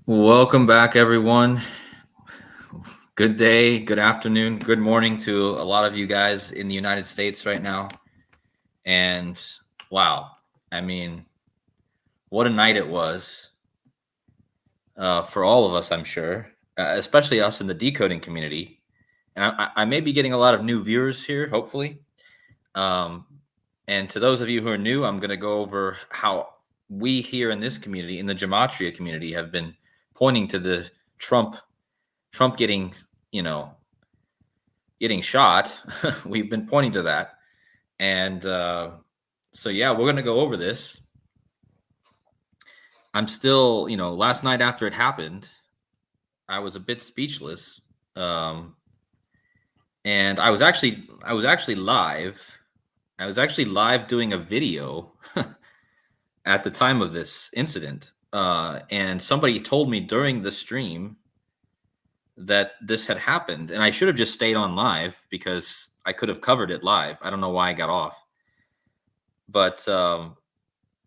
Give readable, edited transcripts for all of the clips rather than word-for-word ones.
Welcome back, everyone. Good day, good afternoon, good morning to a lot of you guys in the United States right now. And wow, I mean, what a night it was for all of us, I'm sure, especially us in the decoding community. And I may be getting a lot of new viewers here, hopefully. Um, and to those of you who are new, I'm going to go over how we here in this community, in the Gematria community, have been pointing to the Trump getting, you know, getting shot. We've been pointing to that. And so, yeah, we're going to go over this. I'm still, last night after it happened, I was a bit speechless. And I was actually live. I was actually live doing a video at the time of this incident. And somebody told me during the stream that this had happened, and I should have just stayed on live because I could have covered it live. I don't know why I got off, but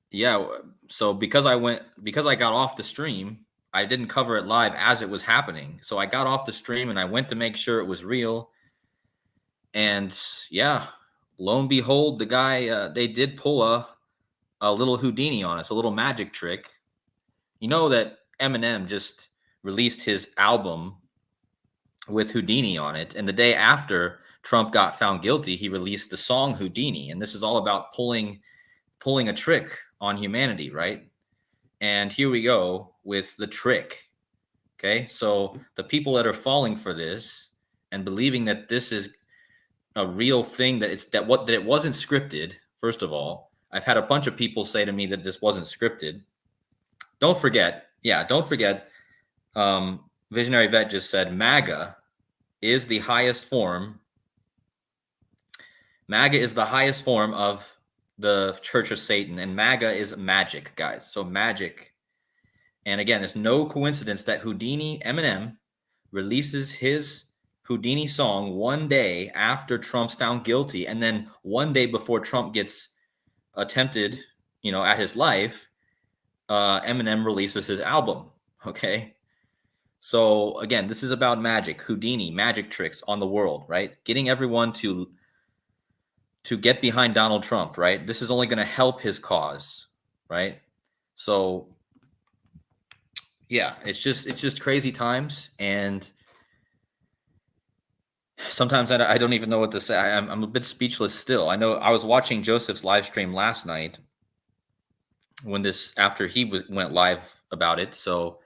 yeah. So because I got off the stream, I didn't cover it live as it was happening. So I got off the stream and I went to make sure it was real. And yeah, lo and behold, the guy they did pull a little Houdini on us, a little magic trick. You know that Eminem just released his album with Houdini on it. And the day after Trump got found guilty, he released the song Houdini. And this is all about pulling a trick on humanity, right? And here we go with the trick. Okay? So the people that are falling for this and believing that this is a real thing, that it wasn't scripted, first of all. I've had a bunch of people say to me that this wasn't scripted. Don't forget, Visionary Vet just said MAGA is the highest form. MAGA is the highest form of the Church of Satan, and MAGA is magic, guys. So magic. And again, it's no coincidence that Eminem releases his Houdini song one day after Trump's found guilty, and then one day before Trump gets attempted, at his life, Eminem releases his album. Okay. So again, this is about magic, Houdini, magic tricks on the world, right? Getting everyone to get behind Donald Trump, right? This is only going to help his cause, right? So yeah, it's just crazy times, and sometimes I don't even know what to say. I'm a bit speechless still. I know I was watching Joseph's live stream last night after he went live about it. So,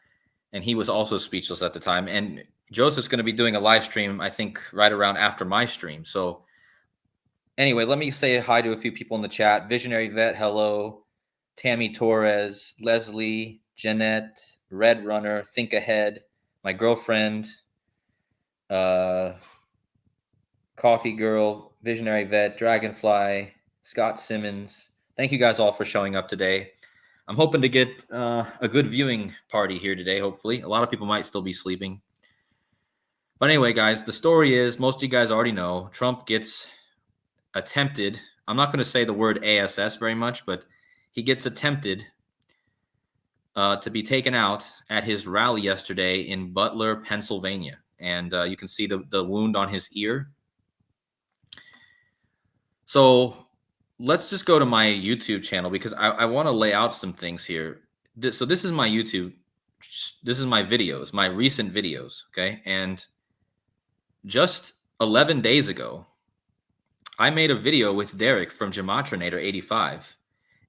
and he was also speechless at the time. And Joseph's going to be doing a live stream, I think, right around after my stream. So anyway, let me say hi to a few people in the chat. Visionary Vet, hello. Tammy Torres, Leslie, Jeanette, Red Runner, Think Ahead, my girlfriend, Coffee Girl, Visionary Vet, Dragonfly, Scott Simmons. Thank you guys all for showing up today. I'm hoping to get a good viewing party here today, hopefully. A lot of people might still be sleeping. But anyway, guys, the story is, most of you guys already know, Trump gets attempted. I'm not going to say the word ASS very much, but he gets attempted to be taken out at his rally yesterday in Butler, Pennsylvania. And you can see the wound on his ear. So let's just go to my YouTube channel, because I want to lay out some things here. So this is my YouTube. This is my videos, my recent videos. Okay. And just 11 days ago, I made a video with Derek from Gematrinator 85,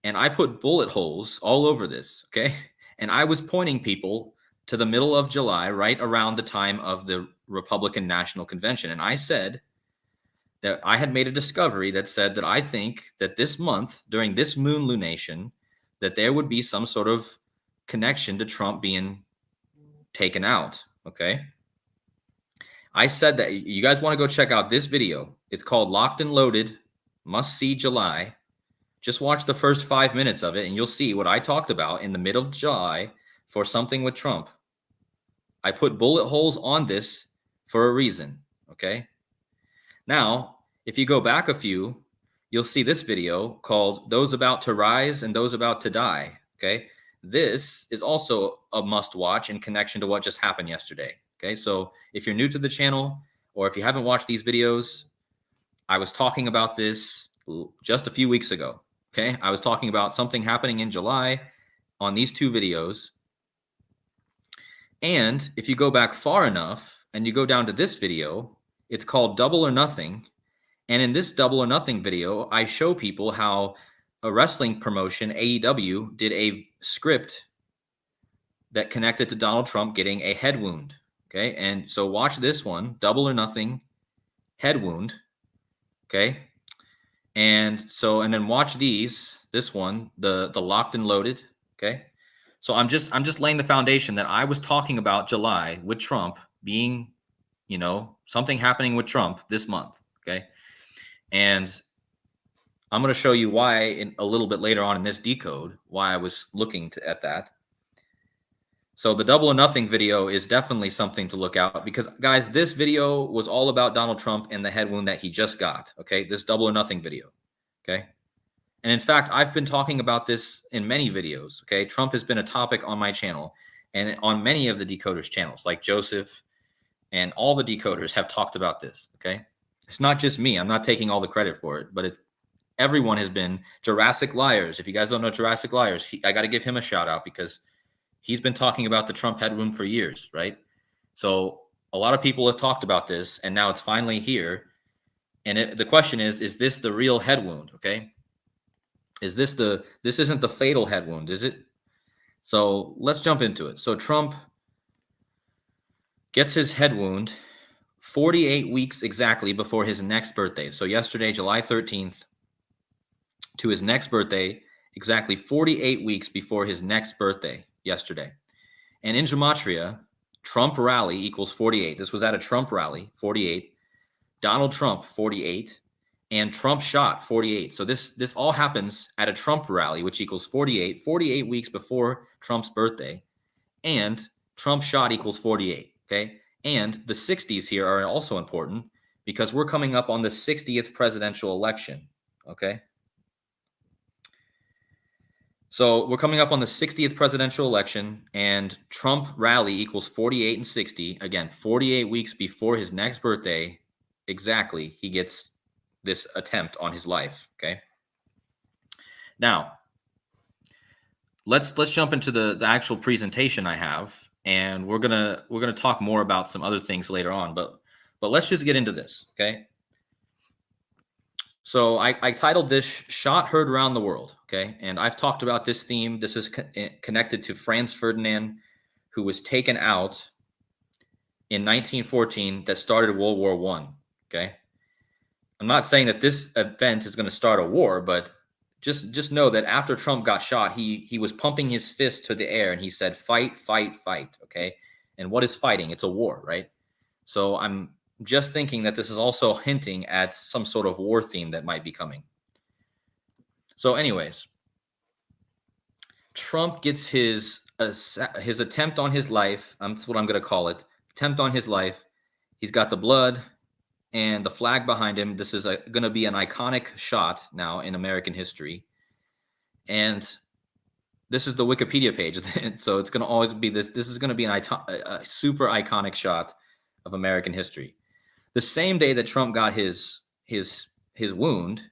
and I put bullet holes all over this. Okay. And I was pointing people to the middle of July, right around the time of the Republican National Convention. And I said that I had made a discovery that said that I think that this month, during this moon lunation, that there would be some sort of connection to Trump being taken out. Okay. I said that. You guys want to go check out this video. It's called Locked and Loaded, Must See July. Just watch the first 5 minutes of it, and you'll see what I talked about in the middle of July for something with Trump. I put bullet holes on this for a reason. Okay. Now, if you go back a few, you'll see this video called Those About to Rise and Those About to Die. Okay. this is also a must watch in connection to what just happened yesterday. Okay, so if you're new to the channel or if you haven't watched these videos, I was talking about this just a few weeks ago. Okay, I was talking about something happening in July on these two videos. And if you go back far enough and you go down to this video, it's called Double or Nothing. And in this Double or Nothing video, I show people how a wrestling promotion, AEW, did a script that connected to Donald Trump getting a head wound. Okay, and so watch this one, Double or Nothing, head wound. Okay, and then watch this one, the locked and loaded. Okay, so I'm just laying the foundation that I was talking about July with Trump being, something happening with Trump this month. Okay, and I'm going to show you why a little bit later on in this decode, why I was looking at that. So the Double or Nothing video is definitely something to look out because, guys, this video was all about Donald Trump and the head wound that he just got. Okay, this Double or Nothing video. Okay, and in fact, I've been talking about this in many videos. Okay, Trump has been a topic on my channel and on many of the decoders' channels, like Joseph and all the decoders have talked about this. Okay, it's not just me. I'm not taking all the credit for it, but everyone has been. Jurassic Liars. If you guys don't know Jurassic Liars, I got to give him a shout out because he's been talking about the Trump head wound for years, right? So a lot of people have talked about this, and now it's finally here. And the question is this the real head wound? Okay, this isn't the fatal head wound, is it? So let's jump into it. So Trump gets his head wound 48 weeks exactly before his next birthday. So yesterday, July 13th, to his next birthday, exactly 48 weeks before his next birthday, yesterday. And in Gematria, Trump rally equals 48. This was at a Trump rally, 48. Donald Trump, 48. And Trump shot, 48. So this all happens at a Trump rally, which equals 48. 48 weeks before Trump's birthday. And Trump shot equals 48. Okay. And the 60s here are also important because we're coming up on the 60th presidential election. Okay. So we're coming up on the 60th presidential election, and Trump rally equals 48 and 60. Again, 48 weeks before his next birthday, exactly, he gets this attempt on his life. Okay. Now, let's jump into the actual presentation I have, and we're gonna talk more about some other things later on. But let's just get into this. Okay. So I titled this Shot Heard Around the World, okay? And I've talked about this theme. This is connected to Franz Ferdinand, who was taken out in 1914 that started World War I, okay? I'm not saying that this event is going to start a war, but just know that after Trump got shot, he was pumping his fist to the air and he said, fight, fight, fight, okay? And what is fighting? It's a war, right? So I'm just thinking that this is also hinting at some sort of war theme that might be coming. So anyways, Trump gets his attempt on his life. That's what I'm going to call it. Attempt on his life. He's got the blood and the flag behind him. This is going to be an iconic shot now in American history. And this is the Wikipedia page. So it's going to always be this. This is going to be a super iconic shot of American history. The same day that Trump got his wound,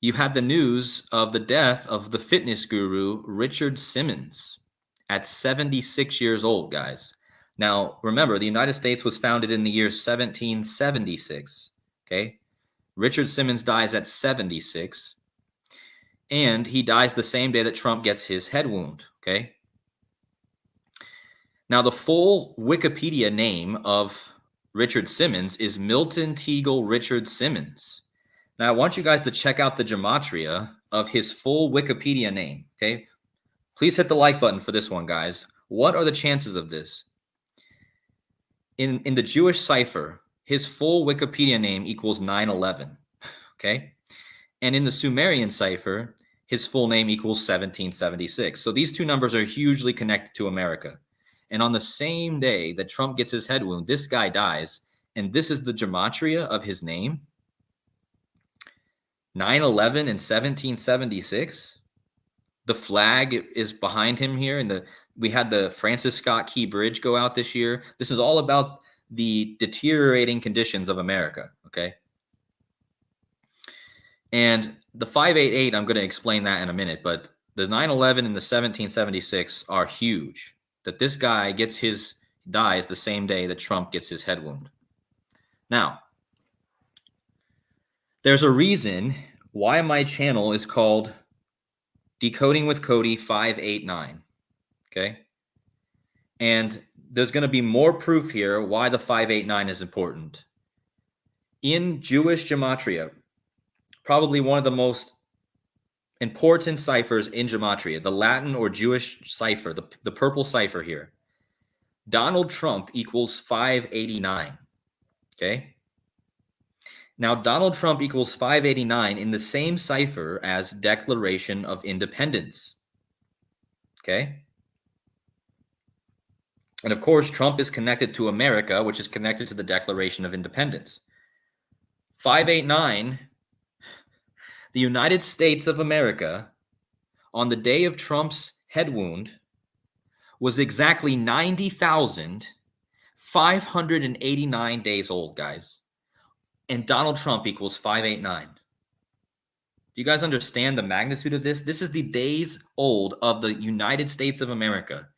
you had the news of the death of the fitness guru Richard Simmons at 76 years old, guys. Now, remember, the United States was founded in the year 1776, okay? Richard Simmons dies at 76, and he dies the same day that Trump gets his head wound, okay? Now, the full Wikipedia name of Richard Simmons is Milton Teagle Richard Simmons. Now, I want you guys to check out the gematria of his full Wikipedia name, okay? Please hit the like button for this one, guys. What are the chances of this? In the Jewish cipher, his full Wikipedia name equals 9/11, okay? And in the Sumerian cipher, his full name equals 1776. So these two numbers are hugely connected to America. And on the same day that Trump gets his head wound, this guy dies. And this is the gematria of his name. 9/11 and 1776. The flag is behind him here, and we had the Francis Scott Key Bridge go out this year. This is all about the deteriorating conditions of America, okay? And the 588, I'm going to explain that in a minute, but the 9/11 and the 1776 are huge. That this guy dies the same day that Trump gets his head wound. Now, there's a reason why my channel is called Decoding with Cody 589. Okay? And there's going to be more proof here why the 589 is important. In Jewish Gematria, probably one of the most important ciphers in Gematria, the Latin or Jewish cipher, the purple cipher here, Donald Trump equals 589. Okay? Now, Donald Trump equals 589 in the same cipher as Declaration of Independence. Okay? And of course, Trump is connected to America, which is connected to the Declaration of Independence. 589, the United States of America, on the day of Trump's head wound, was exactly 90,589 days old, guys. And Donald Trump equals 589. Do you guys understand the magnitude of this? This is the days old of the United States of America.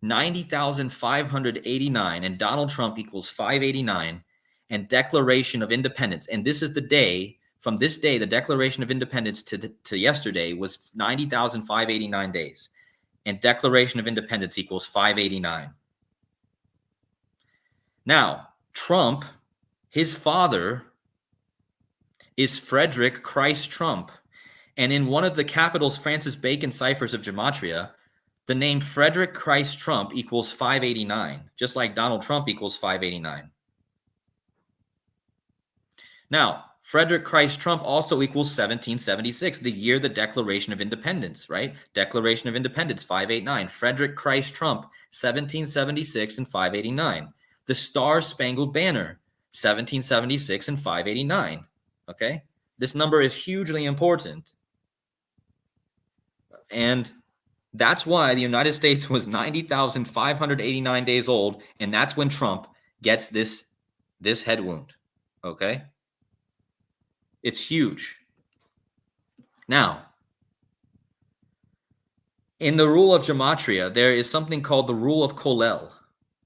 90,589, and Donald Trump equals 589, and Declaration of Independence. And this is the day, from this day, the Declaration of Independence to yesterday was 90,589 days. And Declaration of Independence equals 589. Now, Trump, his father is Frederick Christ Trump. And in one of the Capitol's Francis Bacon ciphers of Gematria, the name Frederick Christ Trump equals 589, just like Donald Trump equals 589. Now, Frederick Christ Trump also equals 1776, the year the Declaration of Independence, right? Declaration of Independence, 589. Frederick Christ Trump, 1776 and 589. The Star-Spangled Banner, 1776 and 589. Okay? This number is hugely important. And that's why the United States was 90,589 days old, and that's when Trump gets this head wound, okay? It's huge. Now, in the rule of Gematria, there is something called the rule of Colel.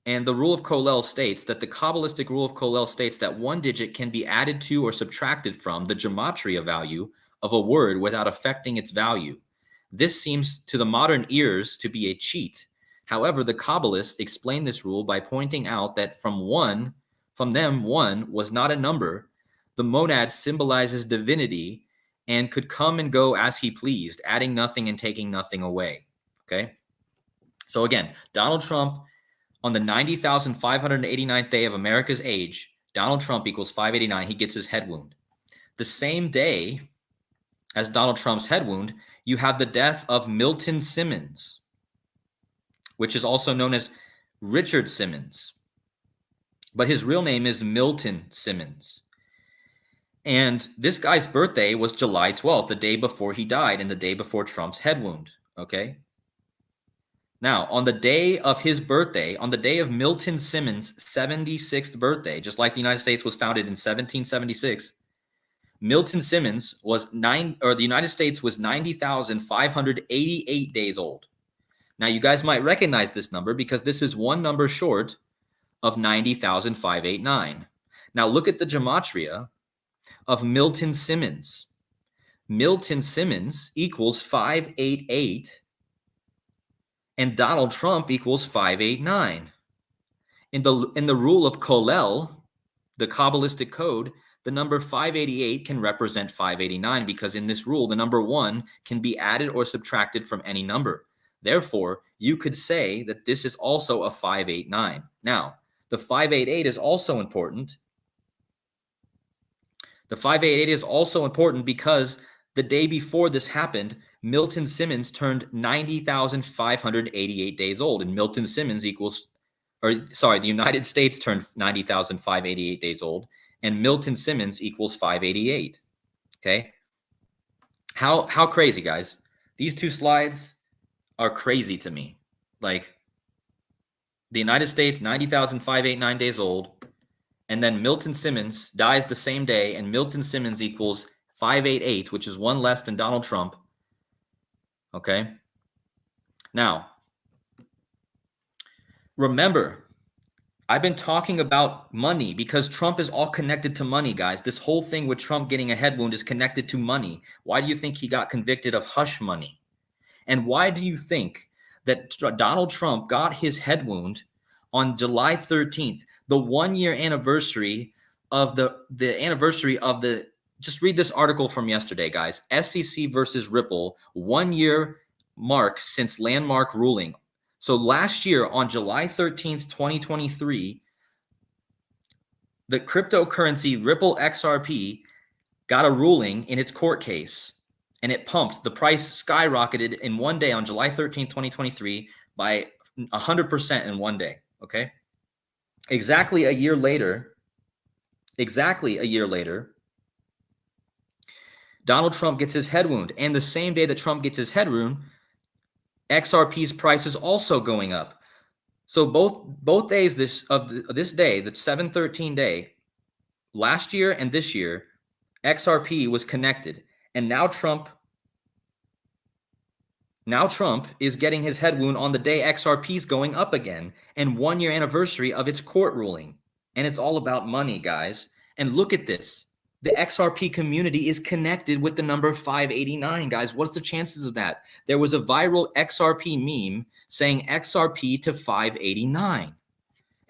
And the rule of Colel states that the Kabbalistic rule of Colel states that one digit can be added to or subtracted from the Gematria value of a word without affecting its value. This seems to the modern ears to be a cheat. However, the Kabbalists explain this rule by pointing out that from them, one was not a number. The monad symbolizes divinity and could come and go as he pleased, adding nothing and taking nothing away. Okay? So again, Donald Trump, on the 90,589th day of America's age, Donald Trump equals 589. He gets his head wound. The same day as Donald Trump's head wound, you have the death of Milton Simmons, which is also known as Richard Simmons. But his real name is Milton Simmons. And this guy's birthday was July 12th, the day before he died and the day before Trump's head wound, okay? Now, on the day of his birthday, on the day of Milton Simmons' 76th birthday, just like the United States was founded in 1776, Milton Simmons the United States was 90,588 days old. Now, you guys might recognize this number because this is one number short of 90,589. Now, look at the Gematria of Milton Simmons. Milton Simmons equals 588, and Donald Trump equals 589. In the rule of Colel, the Kabbalistic code, the number 588 can represent 589 because in this rule, the number 1 can be added or subtracted from any number. Therefore, you could say that this is also a 589. Now, the 588 is also important. The 588 is also important because the day before this happened, Milton Simmons turned 90,588 days old, and the United States turned 90,588 days old, and Milton Simmons equals 588. Okay? How crazy, guys. These two slides are crazy to me. Like, the United States, 90,589 days old. And then Milton Simmons dies the same day, and Milton Simmons equals 588, which is one less than Donald Trump. Okay. Now, remember, I've been talking about money because Trump is all connected to money, guys. This whole thing with Trump getting a head wound is connected to money. Why do you think he got convicted of hush money? And why do you think that Donald Trump got his head wound on July 13th, the 1-year anniversary of the just read this article from yesterday, guys. SEC versus Ripple, 1-year mark since landmark ruling. So last year on July 13th, 2023, the cryptocurrency Ripple XRP got a ruling in its court case, and it pumped. The price skyrocketed in one day on July 13th, 2023 by 100% in one day, okay? Exactly a year later, Donald Trump gets his head wound. And the same day that Trump gets his head wound, XRP's price is also going up. So both days this day, the 7/13 day, last year and this year, XRP was connected. And now Trump is getting his head wound on the day XRP is going up again, and 1-year anniversary of its court ruling. And it's all about money, guys. And look at this. The XRP community is connected with the number 589, guys. What's the chances of that? There was a viral XRP meme saying XRP to 589.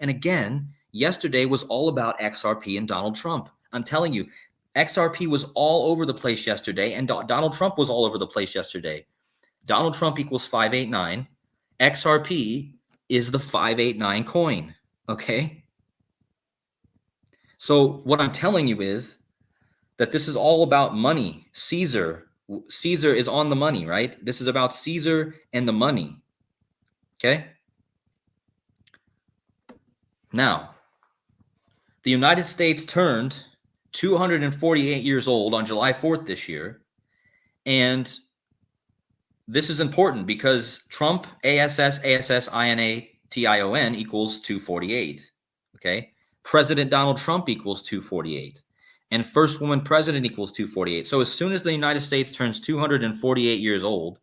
And again, yesterday was all about XRP and Donald Trump. I'm telling you, XRP was all over the place yesterday, and Donald Trump was all over the place yesterday. Donald Trump equals 589. XRP is the 589 coin, okay? So what I'm telling you is that this is all about money. Caesar is on the money, right? This is about Caesar and the money, okay? Now, the United States turned 248 years old on July 4th this year, and this is important because Trump, ASS, INATION equals 248, okay? President Donald Trump equals 248, and first woman president equals 248. So as soon as the United States turns 248 years old,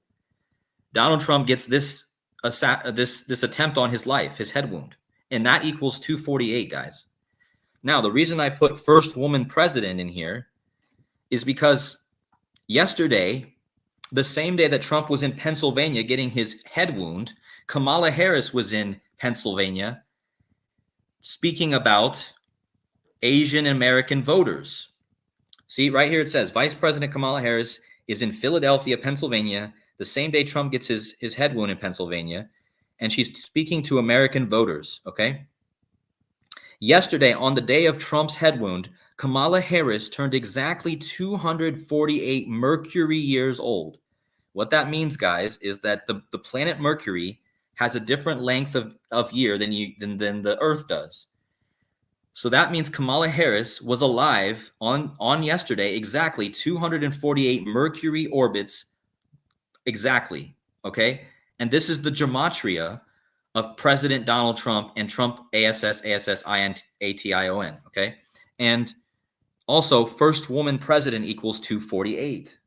Donald Trump gets this attempt on his life, his head wound, and that equals 248, guys. Now, the reason I put first woman president in here is because yesterday, the same day that Trump was in Pennsylvania getting his head wound, Kamala Harris was in Pennsylvania speaking about Asian American voters. See, right here it says Vice President Kamala Harris is in Philadelphia, Pennsylvania, the same day Trump gets his head wound in Pennsylvania, and she's speaking to American voters, okay? Yesterday, on the day of Trump's head wound, Kamala Harris turned exactly 248 Mercury years old. What that means, guys, is that the planet Mercury has a different length of year than the Earth does. So that means Kamala Harris was alive on yesterday exactly 248 Mercury orbits exactly, okay? And this is the gematria of President Donald Trump and Trump ASS, INATION, okay? And also, first woman president equals 248,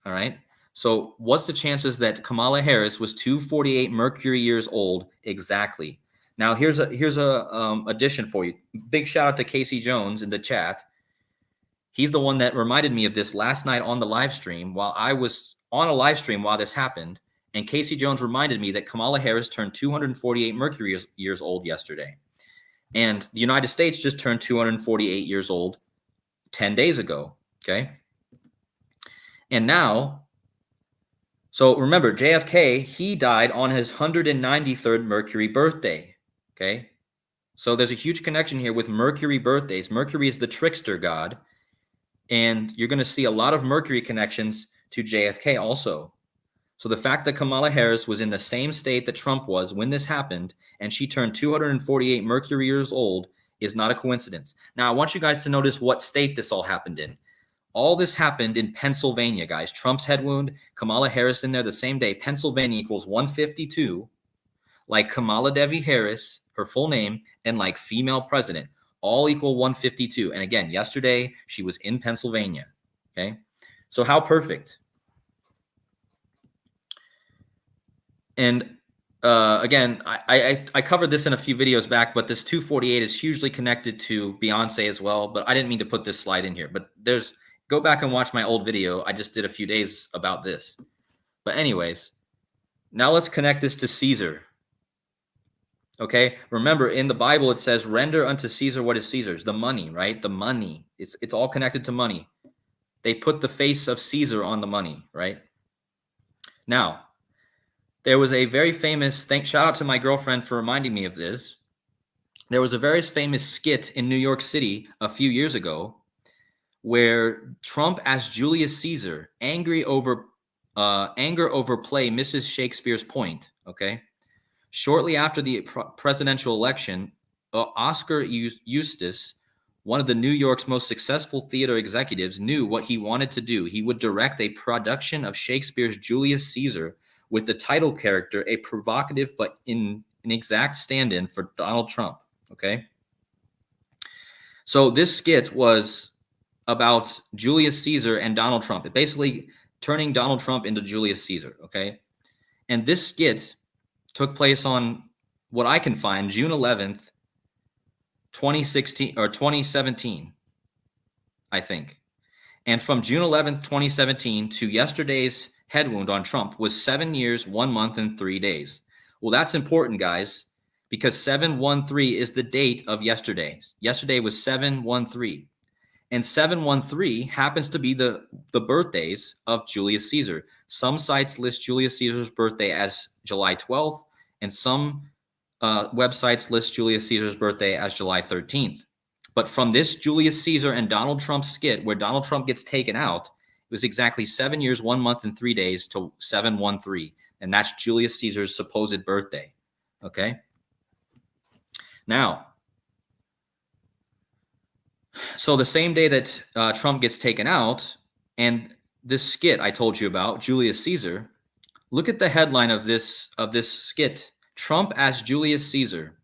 all right? So what's the chances that Kamala Harris was 248 Mercury years old exactly? Now, here's a addition for you. Big shout out to Casey Jones in the chat. He's the one that reminded me of this last night on the live stream while I was on a live stream while this happened. And Casey Jones reminded me that Kamala Harris turned 248 Mercury years old yesterday. And the United States just turned 248 years old 10 days ago, okay? And now, so remember, JFK, he died on his 193rd Mercury birthday, okay? So there's a huge connection here with Mercury birthdays. Mercury is the trickster god, and you're going to see a lot of Mercury connections to JFK also. So the fact that Kamala Harris was in the same state that Trump was when this happened, and she turned 248 Mercury years old, is not a coincidence. Now, I want you guys to notice what state this all happened in. All this happened in Pennsylvania, guys. Trump's head wound, Kamala Harris in there the same day. Pennsylvania equals 152, like Kamala Devi Harris, her full name, and like female president, all equal 152. And again, yesterday she was in Pennsylvania. Okay, so how perfect. And again, I covered this in a few videos back, but this 248 is hugely connected to Beyonce as well. But I didn't mean to put this slide in here. But go back and watch my old video. I just did a few days about this. But anyways, now let's connect this to Caesar. Okay, remember in the Bible it says, "Render unto Caesar what is Caesar's." The money, right? The money. It's all connected to money. They put the face of Caesar on the money, right? Now, there was a very famous, shout out to my girlfriend for reminding me of this. There was a very famous skit in New York City a few years ago where Trump as Julius Caesar, anger over play misses Shakespeare's point, okay? Shortly after the presidential election, Oscar Eustis, one of the New York's most successful theater executives, knew what he wanted to do. He would direct a production of Shakespeare's Julius Caesar with the title character, a provocative but an exact stand-in for Donald Trump, okay? So this skit was about Julius Caesar and Donald Trump. It basically turning Donald Trump into Julius Caesar, okay? And this skit took place on what I can find, June 11th, 2016 or 2017, I think. And from June 11th, 2017 to yesterday's head wound on Trump was 7 years, 1 month, and 3 days. Well, that's important, guys, because 713 is the date of yesterday. Yesterday was 713. And 713 happens to be the birthdays of Julius Caesar. Some sites list Julius Caesar's birthday as July 12th, and some websites list Julius Caesar's birthday as July 13th. But from this Julius Caesar and Donald Trump skit, where Donald Trump gets taken out, it was exactly 7 years, 1 month, and 3 days to 713. And that's Julius Caesar's supposed birthday. Okay? Now, so the same day that Trump gets taken out, and this skit I told you about, Julius Caesar, look at the headline of this skit, Trump as Julius Caesar.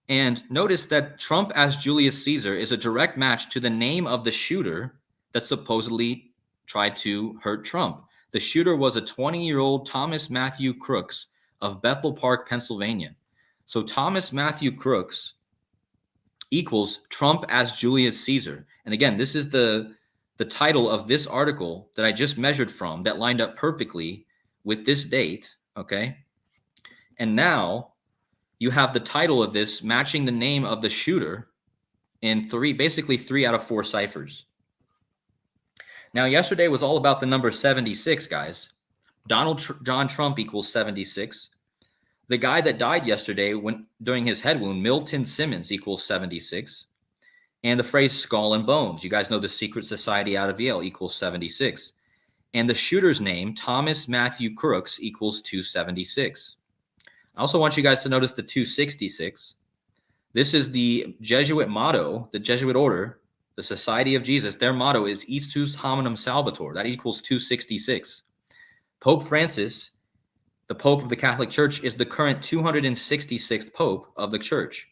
And notice that Trump as Julius Caesar is a direct match to the name of the shooter that supposedly tried to hurt Trump. The shooter was a 20-year-old Thomas Matthew Crooks of Bethel Park, Pennsylvania. So Thomas Matthew Crooks equals Trump as Julius Caesar. And again, this is the title of this article that I just measured from that lined up perfectly with this date, okay? And now you have the title of this matching the name of the shooter in basically 3 out of 4 ciphers. Now, yesterday was all about the number 76, guys. John Trump equals 76. The guy that died yesterday during his head wound, Milton Simmons, equals 76. And the phrase skull and bones, you guys know the secret society out of Yale, equals 76. And the shooter's name, Thomas Matthew Crooks, equals 276. I also want you guys to notice the 266. This is the Jesuit motto, the Jesuit order, the Society of Jesus. Their motto is Istus Hominum Salvator. That equals 266. Pope Francis, the Pope of the Catholic Church, is the current 266th Pope of the Church.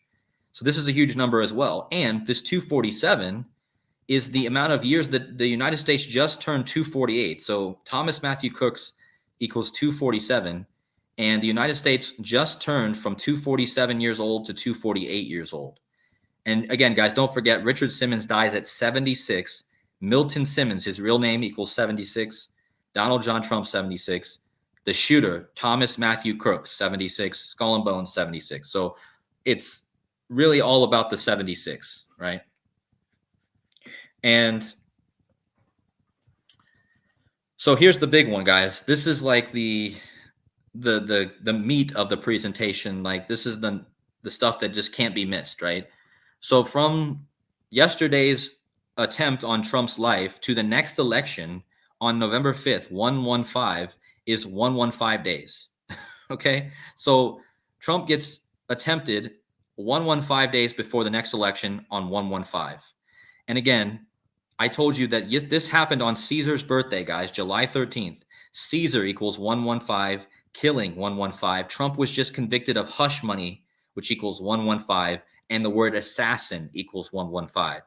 So this is a huge number as well. And this 247 is the amount of years that the United States just turned 248. So Thomas Matthew Crooks equals 247. And the United States just turned from 247 years old to 248 years old. And again, guys, don't forget, Richard Simmons dies at 76. Milton Simmons, his real name, equals 76. Donald John Trump, 76. The shooter, Thomas Matthew Crooks, 76. Skull and Bones, 76. So it's really all about the 76, right? And so here's the big one, guys. This is like the meat of the presentation. Like, this is the stuff that just can't be missed, right? So from yesterday's attempt on Trump's life to the next election on November 5th, 115, is 115 days. Okay? So Trump gets attempted 115 days before the next election on 115. And again, I told you that this happened on Caesar's birthday, guys, July 13th. Caesar equals 115, killing 115. Trump was just convicted of hush money, which equals 115, and the word assassin equals 115.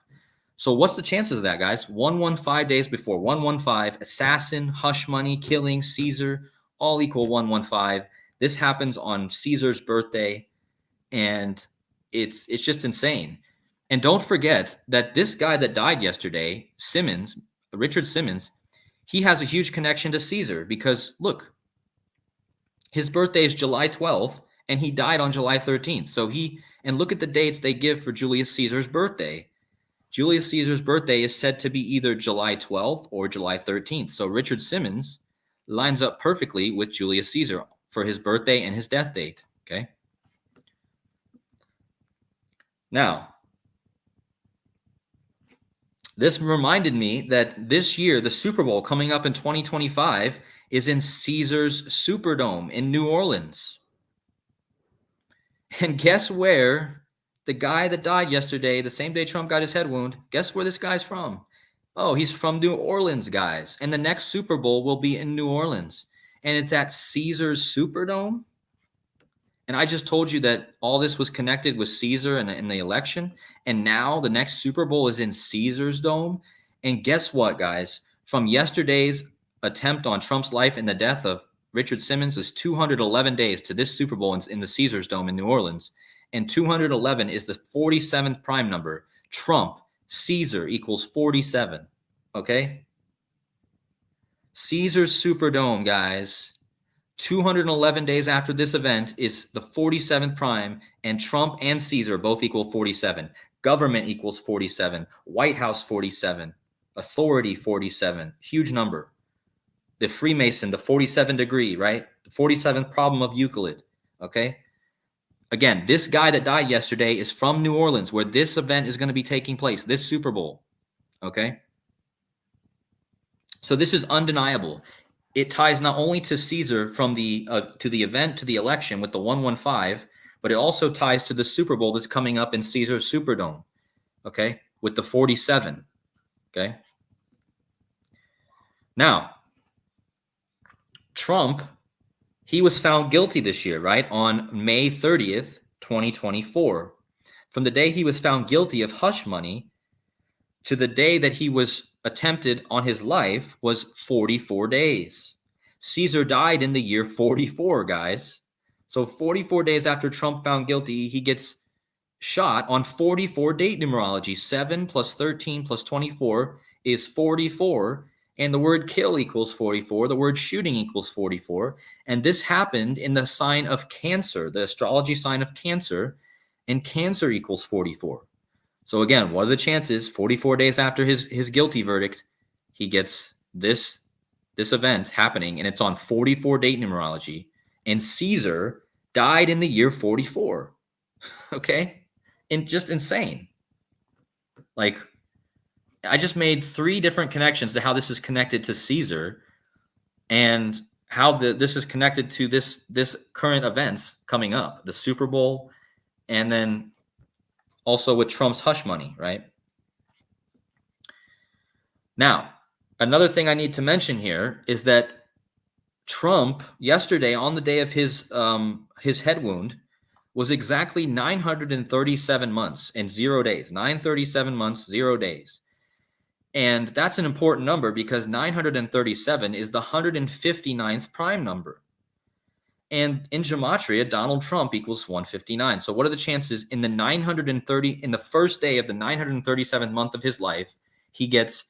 So what's the chances of that, guys? 115 days before, 115, assassin, hush money, killing, Caesar, all equal 115. This happens on Caesar's birthday, and it's just insane. And don't forget that this guy that died yesterday, Simmons, Richard Simmons, he has a huge connection to Caesar because look, his birthday is July 12th and he died on July 13th. So and look at the dates they give for Julius Caesar's birthday. Julius Caesar's birthday is said to be either July 12th or July 13th. So Richard Simmons lines up perfectly with Julius Caesar for his birthday and his death date. Okay. Now, this reminded me that this year, the Super Bowl coming up in 2025 is in Caesar's Superdome in New Orleans. And guess where the guy that died yesterday, the same day Trump got his head wound, guess where this guy's from? Oh, he's from New Orleans, guys. And the next Super Bowl will be in New Orleans. And it's at Caesar's Superdome. And I just told you that all this was connected with Caesar and the election. And now the next Super Bowl is in Caesar's dome. And guess what, guys? From yesterday's attempt on Trump's life and the death of Richard Simmons is 211 days to this Super Bowl in the Caesar's dome in New Orleans. And 211 is the 47th prime number. Trump, Caesar equals 47. Okay? Caesar's Superdome, guys. 211 days after this event is the 47th prime, and Trump and Caesar both equal 47. Government equals 47. White House 47. Authority 47. Huge number. The Freemason, the 47 degree, right? The 47th problem of Euclid. Okay? Again, this guy that died yesterday is from New Orleans, where this event is going to be taking place, this Super Bowl. Okay? So this is undeniable. It ties not only to Caesar from to the event, to the election with the 115, but it also ties to the Super Bowl that's coming up in Caesar's Superdome, okay, with the 47, okay? Now, Trump, he was found guilty this year, right, on May 30th, 2024. From the day he was found guilty of hush money to the day that he was attempted on his life was 44 days. Caesar died in the year 44, guys. So 44 days after Trump found guilty, he gets shot on 44 date numerology. 7 plus 13 plus 24 is 44. And the word kill equals 44. The word shooting equals 44. And this happened in the sign of Cancer, the astrology sign of Cancer. And Cancer equals 44. So again, what are the chances? 44 days after his guilty verdict, he gets this event happening, and it's on 44 date numerology. And Caesar died in the year 44. Okay? And just insane. Like, I just made 3 different connections to how this is connected to Caesar and how this is connected to this current events coming up, the Super Bowl, and then also with Trump's hush money, right? Now, another thing I need to mention here is that Trump yesterday, on the day of his head wound, was exactly 937 months and 0 days. 937 months, 0 days. And that's an important number because 937 is the 159th prime number. And in Gematria, Donald Trump equals 159. So what are the chances in the first day of the 937th month of his life, he gets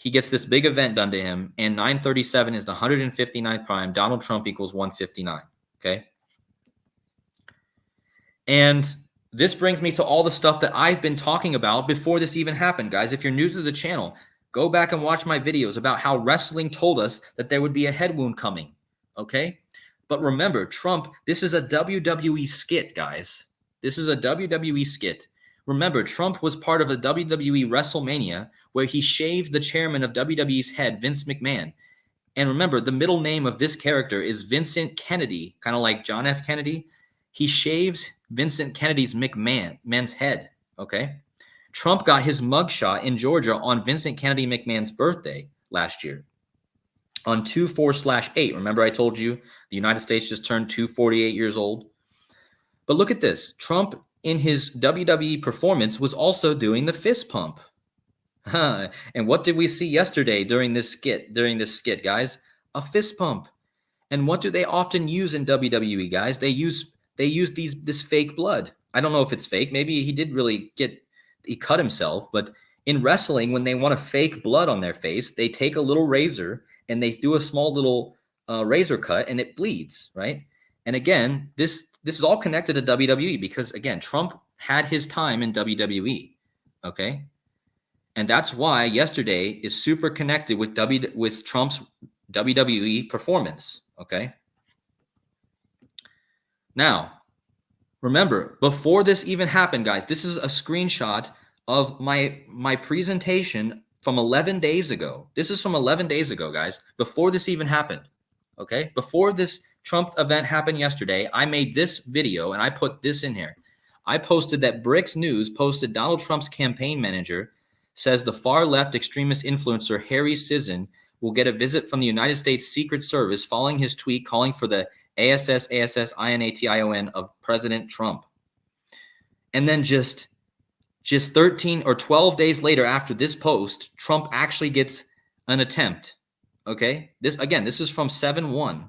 this big event done to him, and 937 is the 159th prime. Donald Trump equals 159, okay? And this brings me to all the stuff that I've been talking about before this even happened, guys. If you're new to the channel, go back and watch my videos about how wrestling told us that there would be a head wound coming, okay? But remember, Trump, this is a WWE skit, guys. This is a WWE skit. Remember, Trump was part of a WWE WrestleMania where he shaved the chairman of WWE's head, Vince McMahon. And remember, the middle name of this character is Vincent Kennedy, kind of like John F. Kennedy. He shaves Vincent Kennedy's McMahon's head, okay? Trump got his mugshot in Georgia on Vincent Kennedy McMahon's birthday last year on 2/4/8. Remember I told you the United States just turned 248 years old? But look at this. Trump in his WWE performance was also doing the fist pump. And what did we see yesterday during this skit, guys? A fist pump. And what do they often use in WWE, guys? They use this fake blood. I don't know if it's fake. Maybe he cut himself, but in wrestling, when they want to fake blood on their face, they take a little razor and they do a small little razor cut and it bleeds, right? And again, this is all connected to WWE because, again, Trump had his time in WWE, okay? And that's why yesterday is super connected with Trump's WWE performance, okay? Now, remember, before this even happened, guys, this is a screenshot of my presentation from 11 days ago. This is from 11 days ago, guys, before this even happened, okay? Before this Trump event happened yesterday, I made this video and I put this in here. I posted that Bricks News posted Donald Trump's campaign manager says the far-left extremist influencer Harry Simmons will get a visit from the United States Secret Service following his tweet calling for the ASSINATION of President Trump. And then just 13 or 12 days later after this post, Trump actually gets an attempt, okay? This is from 7/1,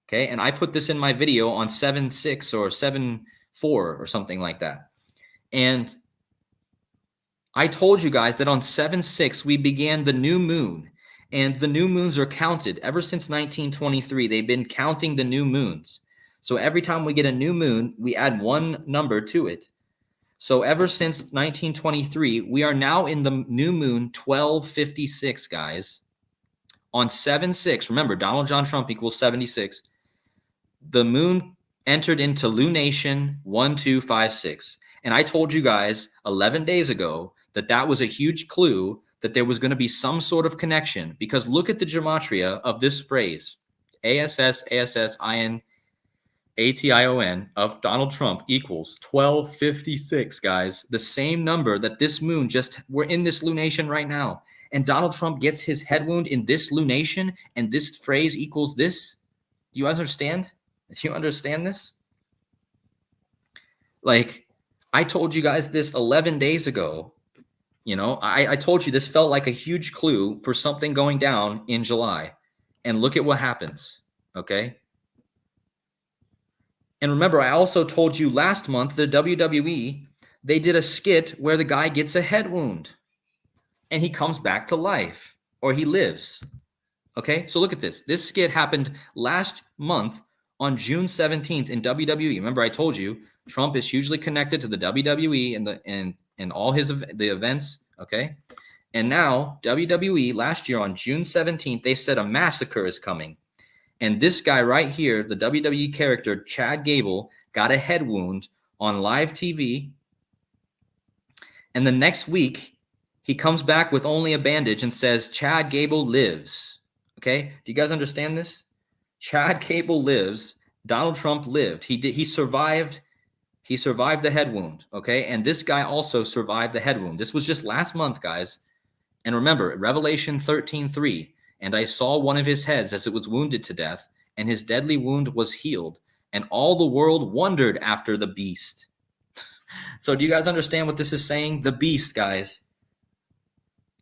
okay? And I put this in my video on 7/6 or 7/4 or something like that. And I told you guys that on 7/6 we began the new moon, and the new moons are counted ever since 1923. They've been counting the new moons. So every time we get a new moon, we add one number to it. So ever since 1923, we are now in the new moon 1256, guys. On 7/6, remember, Donald John Trump equals 76. The moon entered into lunation 1256. And I told you guys 11 days ago that was a huge clue that there was going to be some sort of connection, because look at the gematria of this phrase, ASSINATION of Donald Trump equals 1256, guys. The same number that this moon we're in this lunation right now. And Donald Trump gets his head wound in this lunation, and this phrase equals this. Do you understand? Do you understand this? Like, I told you guys this 11 days ago. You know, I told you this felt like a huge clue for something going down in July. And look at what happens, okay? And remember, I also told you last month, the WWE, they did a skit where the guy gets a head wound. And he comes back to life, or he lives, okay? So look at this. This skit happened last month on June 17th in WWE. Remember, I told you, Trump is hugely connected to the WWE and all the events, okay? And now WWE last year on June 17th, they said a massacre is coming. And this guy right here, the WWE character Chad Gable, got a head wound on live TV. And the next week, he comes back with only a bandage and says, Chad Gable lives. Okay? Do you guys understand this? Chad Gable lives. Donald Trump lived. He survived. He survived the head wound, okay? And this guy also survived the head wound. This was just last month, guys. And remember, Revelation 13:3, and I saw one of his heads as it was wounded to death, and his deadly wound was healed, and all the world wondered after the beast. So do you guys understand what this is saying? The beast, guys.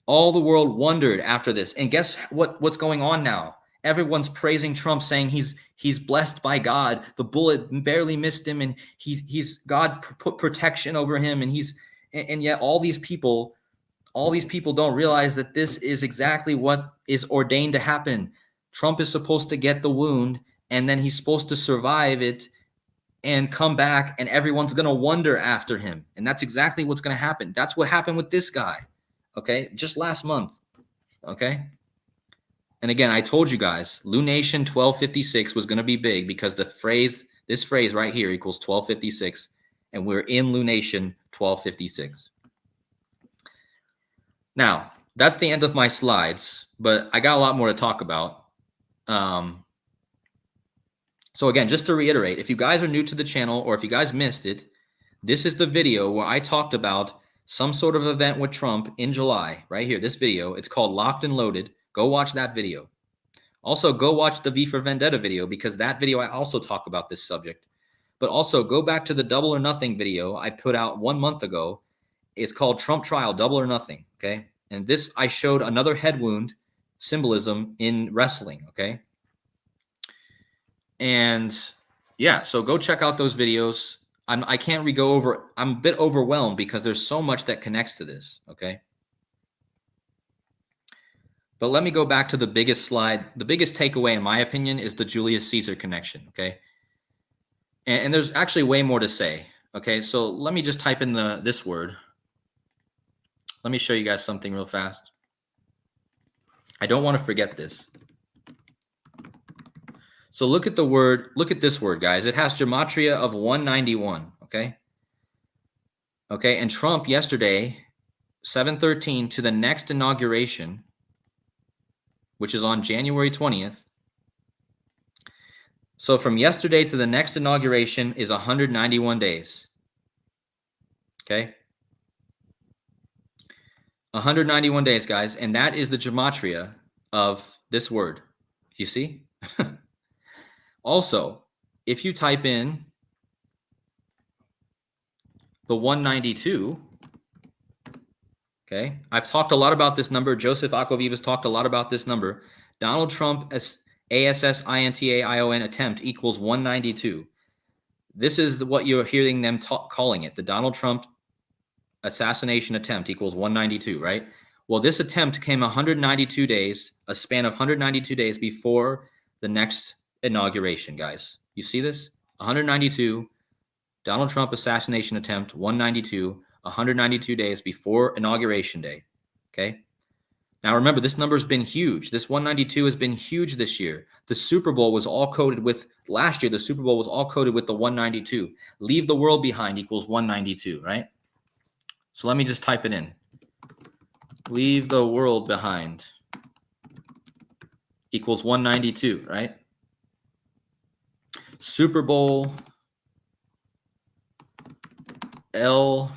All the world wondered after this. And guess what's going on now? Everyone's praising Trump, saying he's blessed by God. The bullet barely missed him, and he's God put protection over him, and yet all these people don't realize that this is exactly what is ordained to happen. Trump is supposed to get the wound, and then he's supposed to survive it and come back, and everyone's going to wonder after him. And that's exactly what's going to happen. That's what happened with this guy, okay? Just last month, okay? And again, I told you guys, Lunation 1256 was going to be big because this phrase right here equals 1256, and we're in Lunation 1256. Now, that's the end of my slides, but I got a lot more to talk about. So again, just to reiterate, if you guys are new to the channel or if you guys missed it, this is the video where I talked about some sort of event with Trump in July, right here, this video. It's called Locked and Loaded. Go watch that video. Also, go watch the V for Vendetta video, because that video I also talk about this subject. But also go back to the Double or Nothing video I put out 1 month ago. It's called Trump Trial, Double or Nothing, okay? And this, I showed another head wound symbolism in wrestling, okay? And yeah, so go check out those videos. I can't re-go over. I'm a bit overwhelmed because there's so much that connects to this, okay? But let me go back to the biggest slide. The biggest takeaway, in my opinion, is the Julius Caesar connection, okay? And there's actually way more to say, okay? So let me just type in this word. Let me show you guys something real fast. I don't want to forget this. So look at the word, look at this word, guys. It has gematria of 191, okay? Okay, and Trump yesterday, 7/13, to the next inauguration, which is on January 20th. So from yesterday to the next inauguration is 191 days. Okay? 191 days, guys. And that is the gematria of this word. You see? Also, if you type in the 192, okay, I've talked a lot about this number. Joseph Aquavivas talked a lot about this number. Donald Trump ASSINTAION attempt equals 192. This is what you're hearing them calling it. The Donald Trump assassination attempt equals 192, right? Well, this attempt came 192 days, a span of 192 days before the next inauguration, guys. You see this? 192, Donald Trump assassination attempt, 192, 192 days before inauguration day, okay? Now, remember, this number's been huge. This 192 has been huge this year. The Super Bowl was all coded with, last year, the Super Bowl was all coded with the 192. Leave the world behind equals 192, right? So let me just type it in. Leave the world behind equals 192, right? Super Bowl LVIII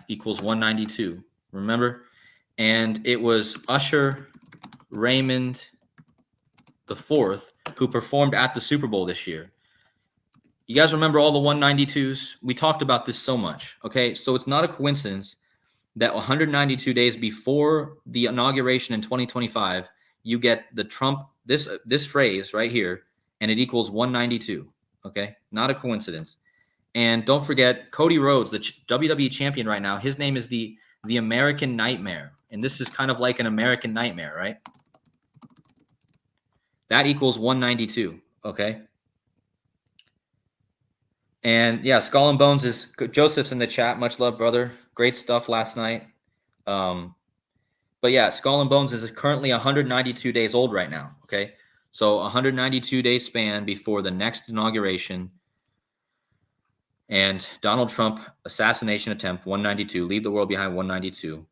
equals 192. Remember? And it was Usher Raymond IV who performed at the Super Bowl this year. You guys remember all the 192s? We talked about this so much, okay? So it's not a coincidence that 192 days before the inauguration in 2025, you get the Trump, this phrase right here, and it equals 192, okay? Not a coincidence. And don't forget, Cody Rhodes, the WWE champion right now, his name is the American Nightmare. And this is kind of like an American nightmare, right? That equals 192, okay? And yeah, Skull and Bones is, Joseph's in the chat. Much love, brother. Great stuff last night. But yeah, Skull and Bones is currently 192 days old right now, okay? So 192 day span before the next inauguration. And Donald Trump assassination attempt, 192. Leave the world behind, 192.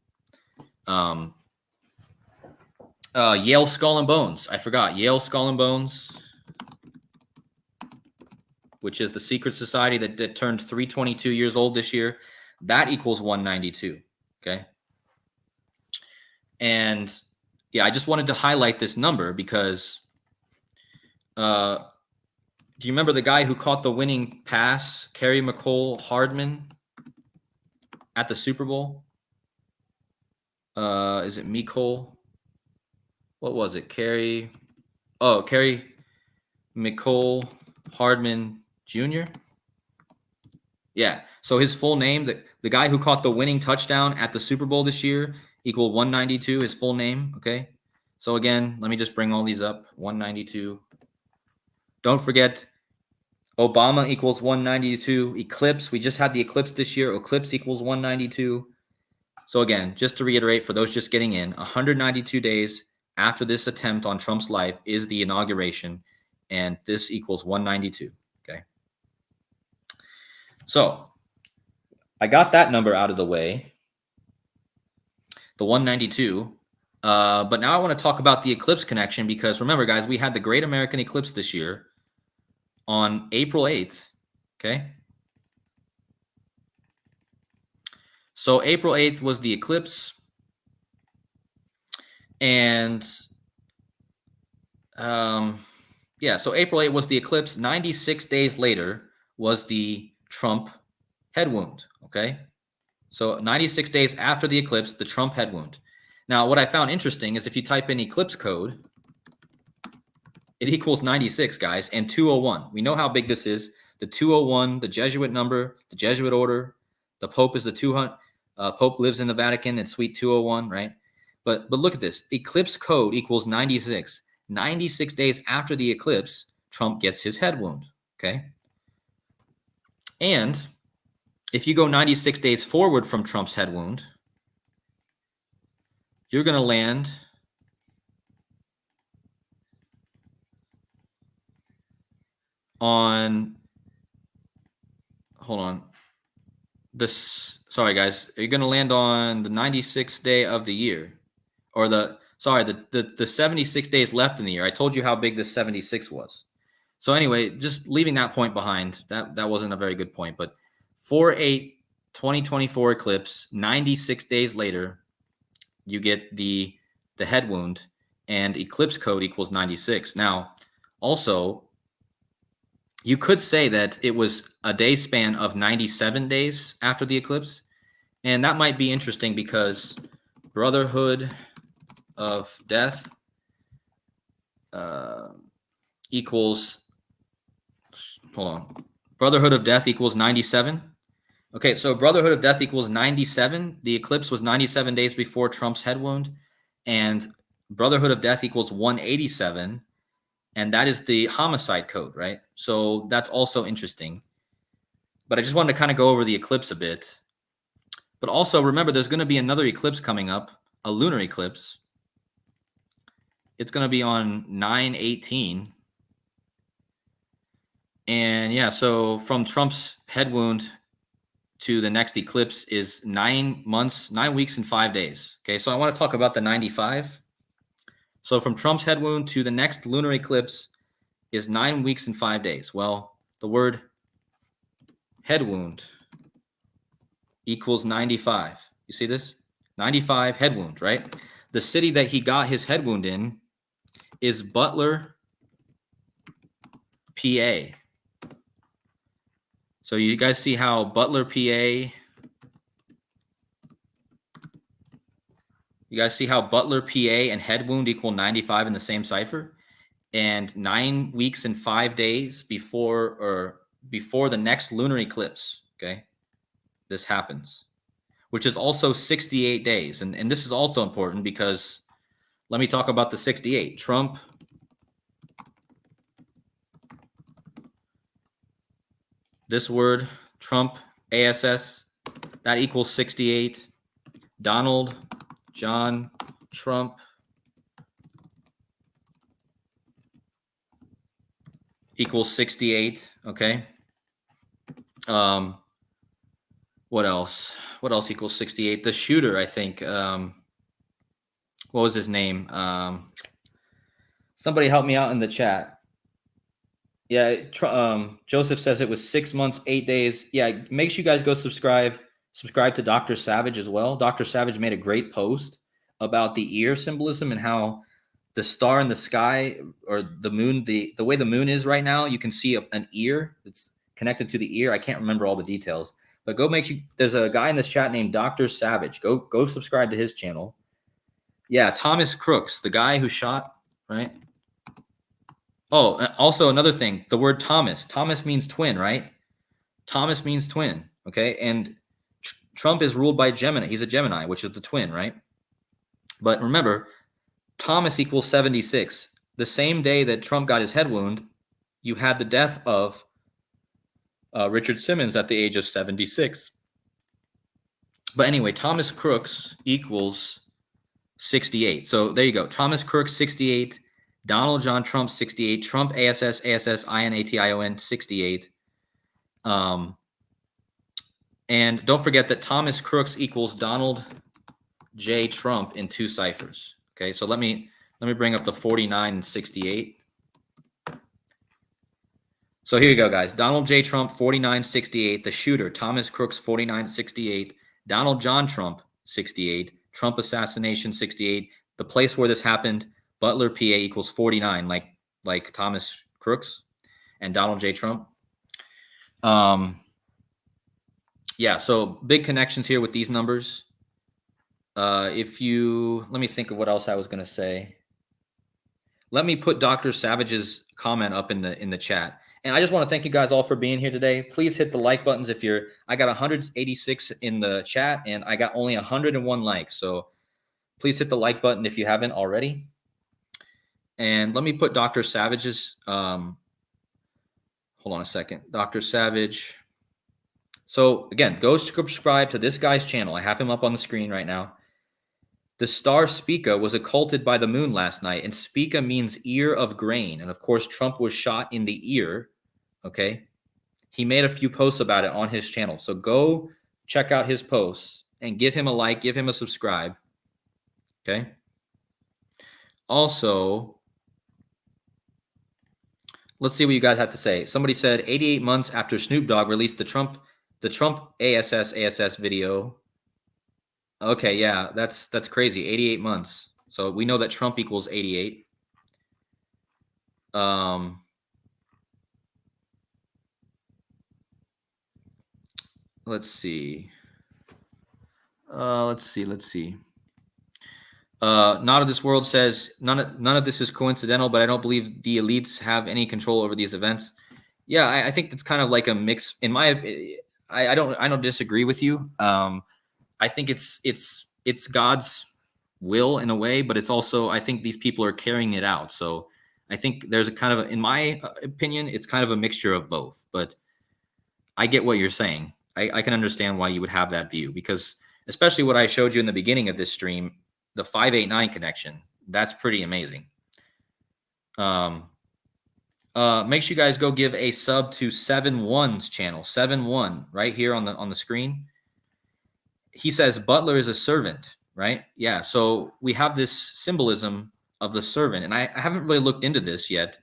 Yale Skull and Bones. I forgot. Yale Skull and Bones, which is the secret society that turned 322 years old this year. That equals 192. Okay. And yeah, I just wanted to highlight this number because do you remember the guy who caught the winning pass, Kerry McCole Hardman, at the Super Bowl? Is it Mecole? What was it? Kerry McCole Hardman Jr.? Yeah. So his full name, the guy who caught the winning touchdown at the Super Bowl this year, equal 192, his full name, okay? So again, let me just bring all these up. 192. Don't forget, Obama equals 192. Eclipse, we just had the Eclipse this year. Eclipse equals 192. So again, just to reiterate for those just getting in, 192 days after this attempt on Trump's life is the inauguration, and this equals 192, okay? So I got that number out of the way, the 192. But now I want to talk about the eclipse connection because remember, guys, we had the Great American Eclipse this year on April 8th, okay? So April 8th was the eclipse. And yeah, so April 8th was the eclipse. 96 days later was the Trump head wound. Okay. So 96 days after the eclipse, the Trump head wound. Now, what I found interesting is if you type in eclipse code, it equals 96, guys, and 201. We know how big this is. The 201, the Jesuit number, the Jesuit order. The Pope is the 200. Pope lives in the Vatican. It's suite 201, right? But look at this. Eclipse code equals 96. 96 days after the eclipse, Trump gets his head wound, okay? And if you go 96 days forward from Trump's head wound, you're going to land on, hold on. Sorry, guys. You're going to land on the 96th day of the year. Or the 76 days left in the year. I told you how big this 76 was. So anyway, just leaving that point behind, that wasn't a very good point. But 4/8/2024 eclipse, 96 days later, you get the head wound, and eclipse code equals 96. Now, also, you could say that it was a day span of 97 days after the eclipse, and that might be interesting because Brotherhood of Death equals, hold on, Brotherhood of Death equals 97. Okay, so Brotherhood of Death equals 97. The eclipse was 97 days before Trump's head wound, and Brotherhood of Death equals 187, and that is the homicide code, right? So that's also interesting. But I just wanted to kind of go over the eclipse a bit. But also remember, there's going to be another eclipse coming up, a lunar eclipse. It's going to be on 9/18. And yeah, so from Trump's head wound to the next eclipse is 9 months, 9 weeks, and 5 days. Okay, so I want to talk about the 95. So from Trump's head wound to the next lunar eclipse is 9 weeks and 5 days. Well, the word head wound equals 95. You see this? 95 head wound, right? The city that he got his head wound in is Butler, PA. So you guys see how Butler, PA, you guys see how Butler, PA and head wound equal 95 in the same cipher? And 9 weeks and 5 days before the next lunar eclipse, okay, this happens, which is also 68 days. And this is also important because let me talk about the 68. Trump, this word, Trump, ASS, that equals 68. Donald John Trump equals 68, okay? What else? What else equals 68? The shooter, I think. What was his name? Somebody help me out in the chat. Yeah, Joseph says it was 6 months, 8 days. Yeah, make sure you guys go subscribe to Dr. Savage as well. Dr. Savage made a great post about the ear symbolism and how the star in the sky or the moon, the way the moon is right now, you can see an ear. It's connected to the ear. I can't remember all the details, but go there's a guy in this chat named Dr. Savage. Go subscribe to his channel. Yeah, Thomas Crooks, the guy who shot, right? Oh, also another thing, the word Thomas. Thomas means twin, right? Thomas means twin, okay? And Trump is ruled by Gemini. He's a Gemini, which is the twin, right? But remember, Thomas equals 76. The same day that Trump got his head wound, you had the death of Richard Simmons at the age of 76. But anyway, Thomas Crooks equals 68. So there you go. Thomas Crooks, 68. Donald John Trump, 68. Trump, ASS, INATION, 68. And don't forget that Thomas Crooks equals Donald J. Trump in 2 ciphers. Okay, so let me bring up the 49 and 68. So here you go, guys. Donald J. Trump, 4968. The shooter, Thomas Crooks, 4968. Donald John Trump, 68. Trump assassination, 68. The place where this happened, Butler, PA, equals 49, like Thomas Crooks and Donald J. Trump. Yeah, so big connections here with these numbers. Let me think of what else I was going to say. Let me put Dr. Savage's comment up in the chat. And I just want to thank you guys all for being here today. Please hit the like buttons if you're, I got 186 in the chat and I got only 101 likes. So please hit the like button if you haven't already. And let me put Dr. Savage's, hold on a second, Dr. Savage. So again, go subscribe to this guy's channel. I have him up on the screen right now. The star Spica was occulted by the moon last night, and Spica means ear of grain. And of course, Trump was shot in the ear. Okay. He made a few posts about it on his channel. So go check out his posts and give him a like, give him a subscribe. Okay. Also, let's see what you guys have to say. Somebody said 88 months after Snoop Dogg released the Trump ASS video. Okay, yeah, that's crazy. 88 months. So we know that Trump equals 88. Let's see. Let's see. Not of this world says none of this is coincidental, but I don't believe the elites have any control over these events. Yeah, I think that's kind of like a mix. In my, I don't disagree with you. I think it's God's will in a way, but it's also, I think these people are carrying it out. So I think there's a kind of, in my opinion, it's kind of a mixture of both. But I get what you're saying. I can understand why you would have that view, because especially what I showed you in the beginning of this stream, the 589 connection, that's pretty amazing. Make sure you guys go give a sub to 7-1's channel, 7-1 right here on the screen. He says Butler is a servant, right? Yeah. So we have this symbolism of the servant, and I haven't really looked into this yet.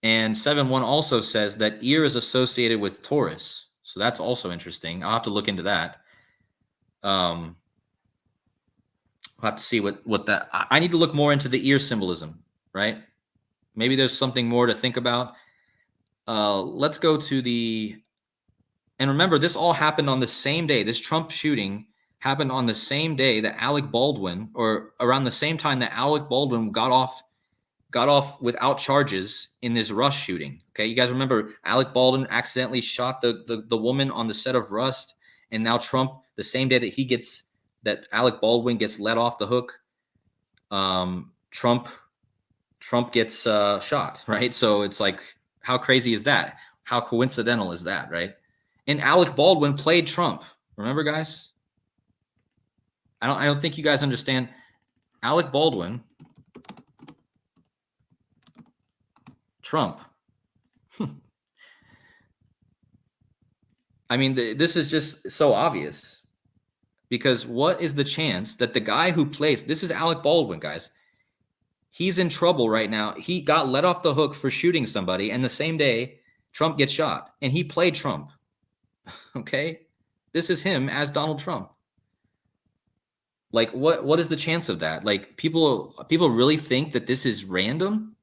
And 7-1 also says that ear is associated with Taurus. So that's also interesting. I'll have to look into that. I'll have to see what that, I need to look more into the ear symbolism, right? Maybe there's something more to think about. Let's go to and remember, this all happened on the same day. This Trump shooting happened on the same day that Alec Baldwin, or around the same time that Alec Baldwin got off without charges in this Rust shooting. Okay, you guys remember Alec Baldwin accidentally shot the woman on the set of Rust, and now Trump, the same day that Alec Baldwin gets let off the hook, Trump gets shot, right? So it's like, how crazy is that? How coincidental is that, right? And Alec Baldwin played Trump. Remember, guys? I don't think you guys understand. Alec Baldwin, Trump. I mean, this is just so obvious. Because what is the chance that the guy who plays, this is Alec Baldwin, guys. He's in trouble right now. He got let off the hook for shooting somebody, and the same day, Trump gets shot. And he played Trump. Okay? This is him as Donald Trump. Like, what is the chance of that? Like, people really think that this is random?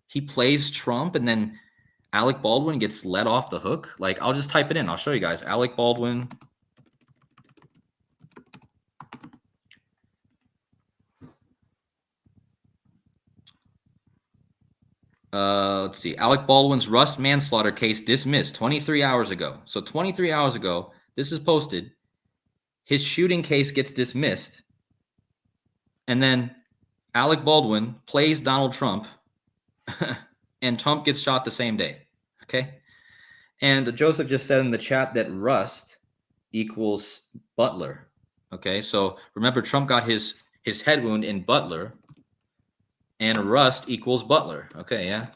He plays Trump, and then Alec Baldwin gets let off the hook? Like, I'll just type it in. I'll show you guys. Alec Baldwin. Let's see. Alec Baldwin's Rust manslaughter case dismissed 23 hours ago. So 23 hours ago, this is posted. His shooting case gets dismissed. And then Alec Baldwin plays Donald Trump. And Trump gets shot the same day. Okay. And Joseph just said in the chat that Rust equals Butler. Okay. So remember, Trump got his head wound in Butler. And Rust equals Butler. Okay, yeah.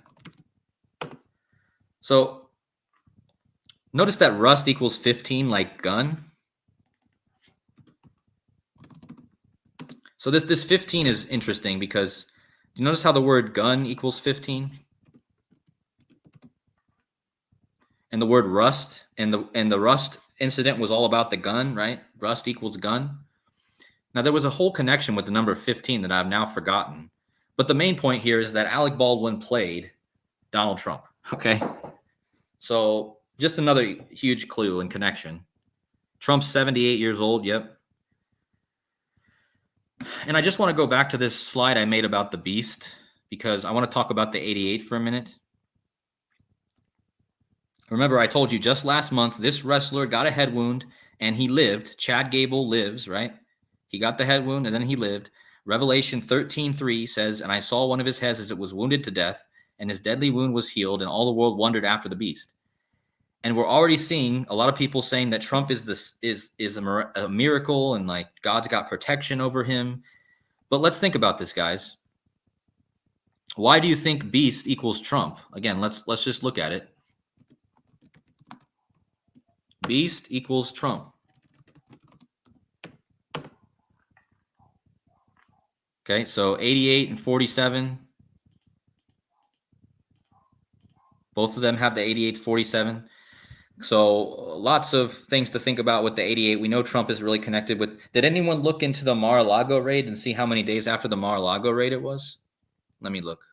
So notice that Rust equals 15 like gun. So this 15 is interesting because do you notice how the word gun equals 15? and the word rust, and the rust incident was all about the gun, right? Rust equals gun. Now, there was a whole connection with the number 15 that I've now forgotten. But the main point here is that Alec Baldwin played Donald Trump, okay? So just another huge clue and connection. Trump's 78 years old, yep. And I just want to go back to this slide I made about the beast, because I want to talk about the 88 for a minute. Remember, I told you just last month, this wrestler got a head wound and he lived. Chad Gable lives, right? He got the head wound and then he lived. Revelation 13:3 says, and I saw one of his heads as it was wounded to death, and his deadly wound was healed, and all the world wondered after the beast. And we're already seeing a lot of people saying that Trump is a miracle, and like God's got protection over him. But let's think about this, guys. Why do you think beast equals Trump? Again, let's just look at it. Beast equals Trump. Okay, so 88 and 47. Both of them have the 88 to 47. So lots of things to think about with the 88. We know Trump is really connected with. Did anyone look into the Mar-a-Lago raid and see how many days after the Mar-a-Lago raid it was? Let me look.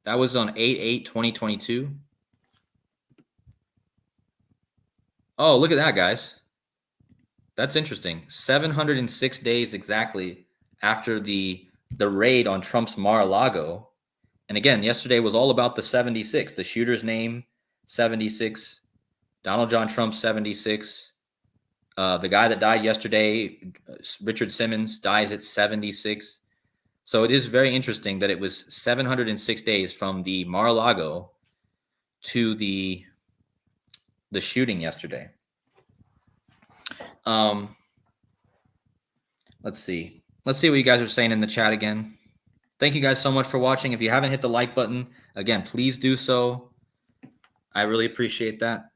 That was on 8/8/2022. Oh, look at that, guys. That's interesting. 706 days exactly after the raid on Trump's Mar-a-Lago. And again, yesterday was all about the 76. The shooter's name, 76. Donald John Trump, 76. The guy that died yesterday, Richard Simmons, dies at 76. So it is very interesting that it was 706 days from the Mar-a-Lago to the shooting yesterday. Let's see. Let's see what you guys are saying in the chat again. Thank you guys so much for watching. If you haven't hit the like button, again, please do so. I really appreciate that.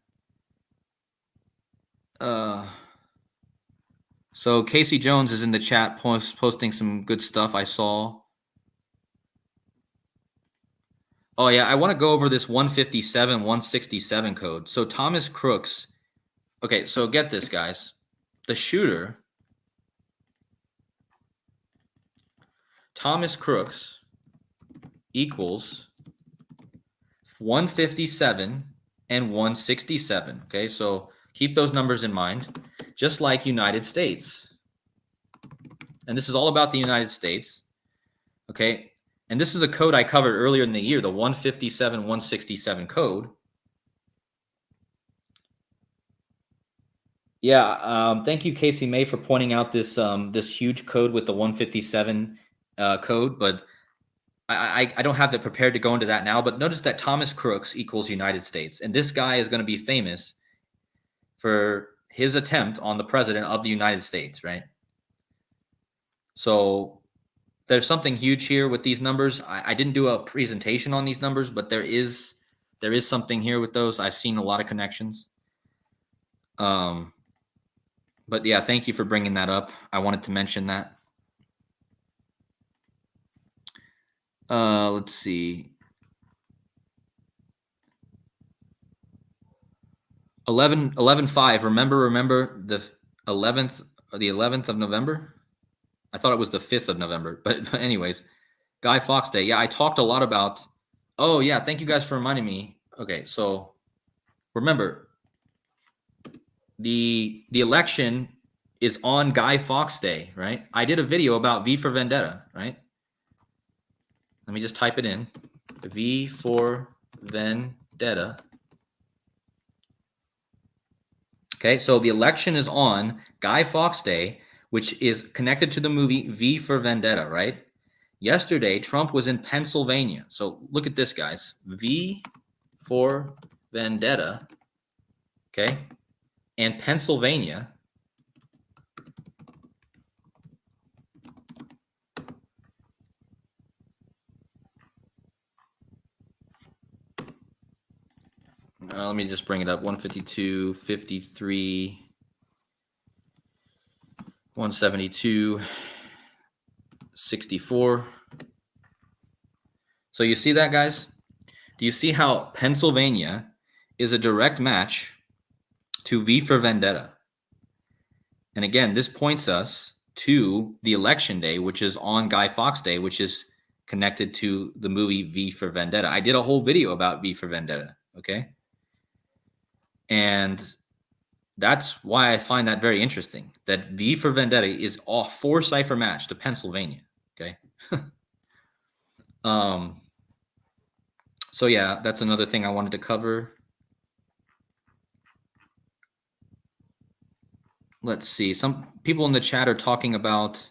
So Casey Jones is in the chat posting some good stuff I saw. Oh, yeah, I want to go over this 157, 167 code. So Thomas Crooks. Okay, so get this, guys. The shooter, Thomas Crooks, equals 157 and 167. Okay, so keep those numbers in mind, just like United States. And this is all about the United States. Okay, and this is a code I covered earlier in the year, the 157, 167 code. Yeah, thank you, Casey May, for pointing out this this huge code with the 157 code, but I don't have that prepared to go into that now. But notice that Thomas Crooks equals United States, and this guy is going to be famous for his attempt on the president of the United States, right? So there's something huge here with these numbers. I didn't do a presentation on these numbers, but there is something here with those. I've seen a lot of connections. But yeah, thank you for bringing that up. I wanted to mention that. Let's see. 11/5. Remember the 11th of November? I thought it was the 5th of November. But anyways, Guy Fawkes Day. Yeah, I talked a lot about. Oh yeah, thank you guys for reminding me. Okay, so remember, the election is on Guy Fawkes Day, right? I did a video about V for Vendetta, right? Let me just type it in. V for Vendetta. Okay, so the election is on Guy Fawkes Day, which is connected to the movie V for Vendetta, right? Yesterday, Trump was in Pennsylvania. So look at this, guys. V for Vendetta, okay? And Pennsylvania. Let me just bring it up. 152, 53, 172, 64. So you see that, guys? Do you see how Pennsylvania is a direct match to V for Vendetta. And again, this points us to the election day, which is on Guy Fawkes Day, which is connected to the movie V for Vendetta. I did a whole video about V for Vendetta, okay? And that's why I find that very interesting, that V for Vendetta is a 4-cipher match to Pennsylvania, okay? So yeah, that's another thing I wanted to cover. Let's see. Some people in the chat are talking about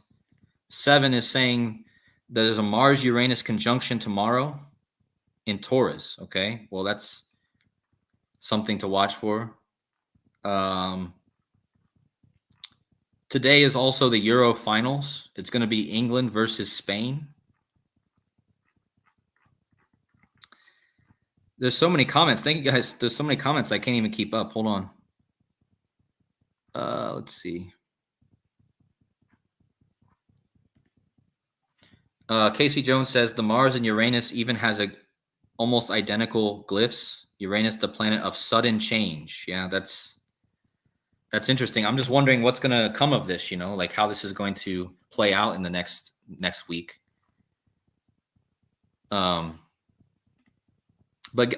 7 is saying there's a Mars-Uranus conjunction tomorrow in Taurus. Okay, well, that's something to watch for. Today is also the Euro finals. It's going to be England versus Spain. There's so many comments. Thank you, guys. There's so many comments I can't even keep up. Hold on. Let's see. Casey Jones says the Mars and Uranus even has almost identical glyphs. Uranus, the planet of sudden change. Yeah, that's interesting. I'm just wondering what's going to come of this, like how this is going to play out in the next week. But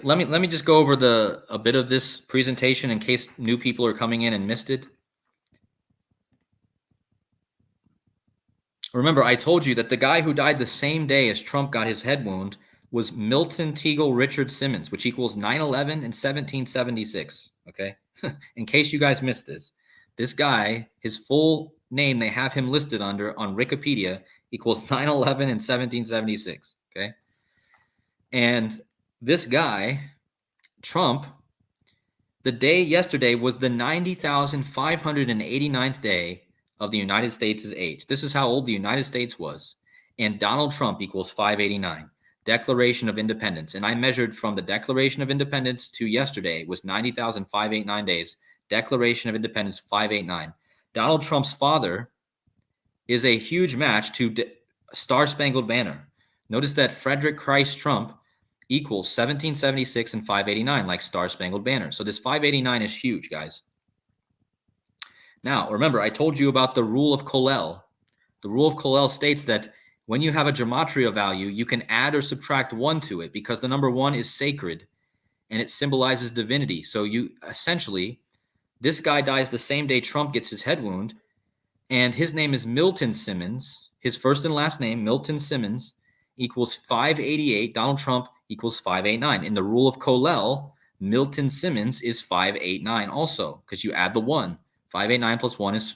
let me just go over a bit of this presentation in case new people are coming in and missed it. Remember, I told you that the guy who died the same day as Trump got his head wound was Milton Teagle Richard Simmons, which equals 9/11 and 1776. Okay, in case you guys missed this guy, his full name they have him listed under on Wikipedia equals 9/11 and 1776. Okay, and this guy, Trump, the day yesterday was the 90,589th day of the United States' age. This is how old the United States was. And Donald Trump equals 589. Declaration of Independence. And I measured from the Declaration of Independence to yesterday was 90,589 days. Declaration of Independence 589. Donald Trump's father is a huge match to Star Spangled Banner. Notice that Frederick Christ Trump equals 1776 and 589, like Star Spangled Banner. So this 589 is huge, guys. Now, remember, I told you about the rule of Colel. The rule of Colel states that when you have a Gematria value, you can add or subtract 1 to it because the number 1 is sacred and it symbolizes divinity. So you essentially, this guy dies the same day Trump gets his head wound, and his name is Milton Simmons. His first and last name, Milton Simmons, equals 588. Donald Trump equals 589. In the rule of Colel, Milton Simmons is 589 also because you add the 1. 589 plus 1 is,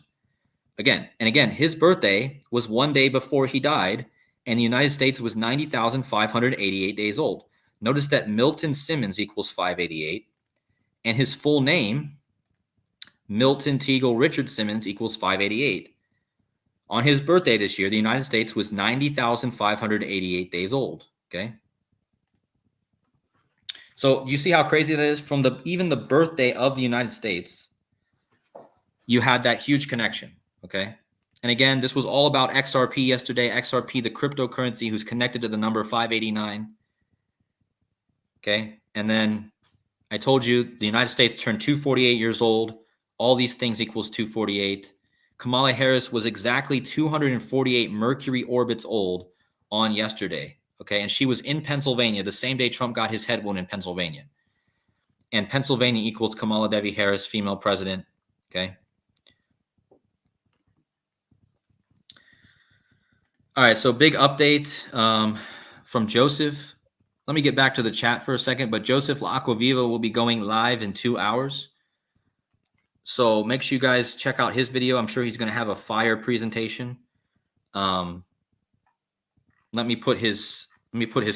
again, his birthday was 1 day before he died, and the United States was 90,588 days old. Notice that Milton Simmons equals 588, and his full name, Milton Teagle Richard Simmons, equals 588. On his birthday this year, the United States was 90,588 days old, okay? So you see how crazy that is? From even the birthday of the United States, you had that huge connection, okay? And again, this was all about XRP yesterday. XRP, the cryptocurrency who's connected to the number 589, okay? And then I told you the United States turned 248 years old. All these things equals 248. Kamala Harris was exactly 248 Mercury orbits old on yesterday, okay? And she was in Pennsylvania the same day Trump got his head wound in Pennsylvania. And Pennsylvania equals Kamala Devi Harris, female president, okay? All right, so big update from Joseph. Let me get back to the chat for a second, but Joseph La Aquaviva will be going live in 2 hours. So make sure you guys check out his video. I'm sure he's going to have a fire presentation. Let me put his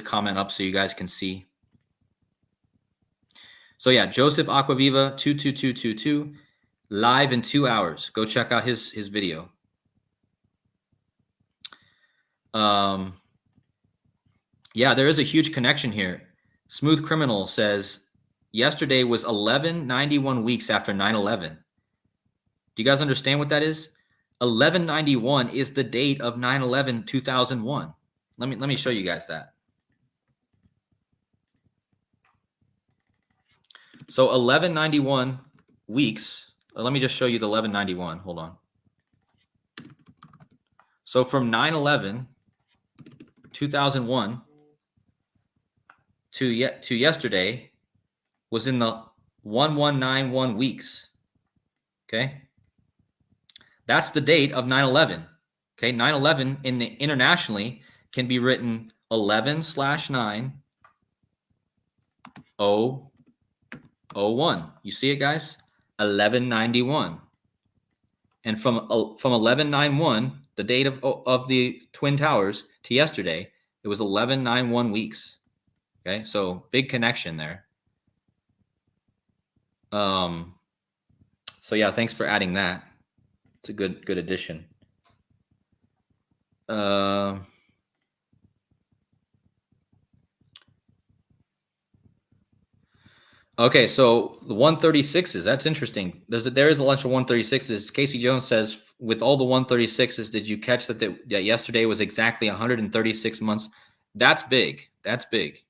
comment up so you guys can see. So yeah, Joseph Aquaviva 22222 live in 2 hours. Go check out his video. Yeah, there is a huge connection here. Smooth Criminal says yesterday was 1191 weeks after 9/11. Do you guys understand what that is? 1191 is the date of 9/11 2001. Let me show you guys that. So 1191 weeks. Let me just show you the 1191. Hold on. So from 9/11, 2001 to yesterday was in the 1191 weeks. Okay. That's the date of 9/11. Okay. 9/11 in the internationally can be written 11/9/001. You see it, guys? 1191. And from 11/9/1, the date of the Twin Towers, to yesterday, it was 11/9/1 weeks. Okay, so big connection there. So yeah, thanks for adding that. It's a good addition. Okay, so the 136s, that's interesting. There is a bunch of 136s. Casey Jones says, with all the 136s, did you catch that yesterday was exactly 136 months? That's big. That's big.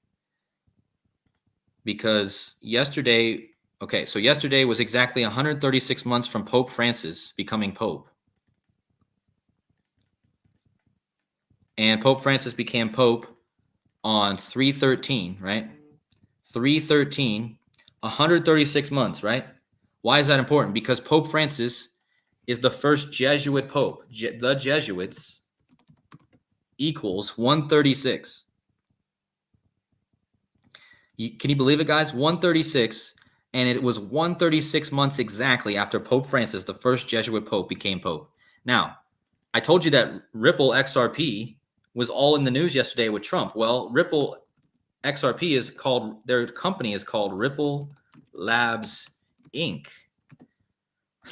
Because yesterday was exactly 136 months from Pope Francis becoming Pope. And Pope Francis became Pope on 3/13, right? 3/13, 136 months, right? Why is that important? Because Pope Francis is the first Jesuit Pope. The Jesuits equals 136. Can you believe it, guys? 136, and it was 136 months exactly after Pope Francis, the first Jesuit Pope, became Pope. Now, I told you that Ripple XRP was all in the news yesterday with Trump. Well, Ripple XRP is called, their company is called Ripple Labs Inc.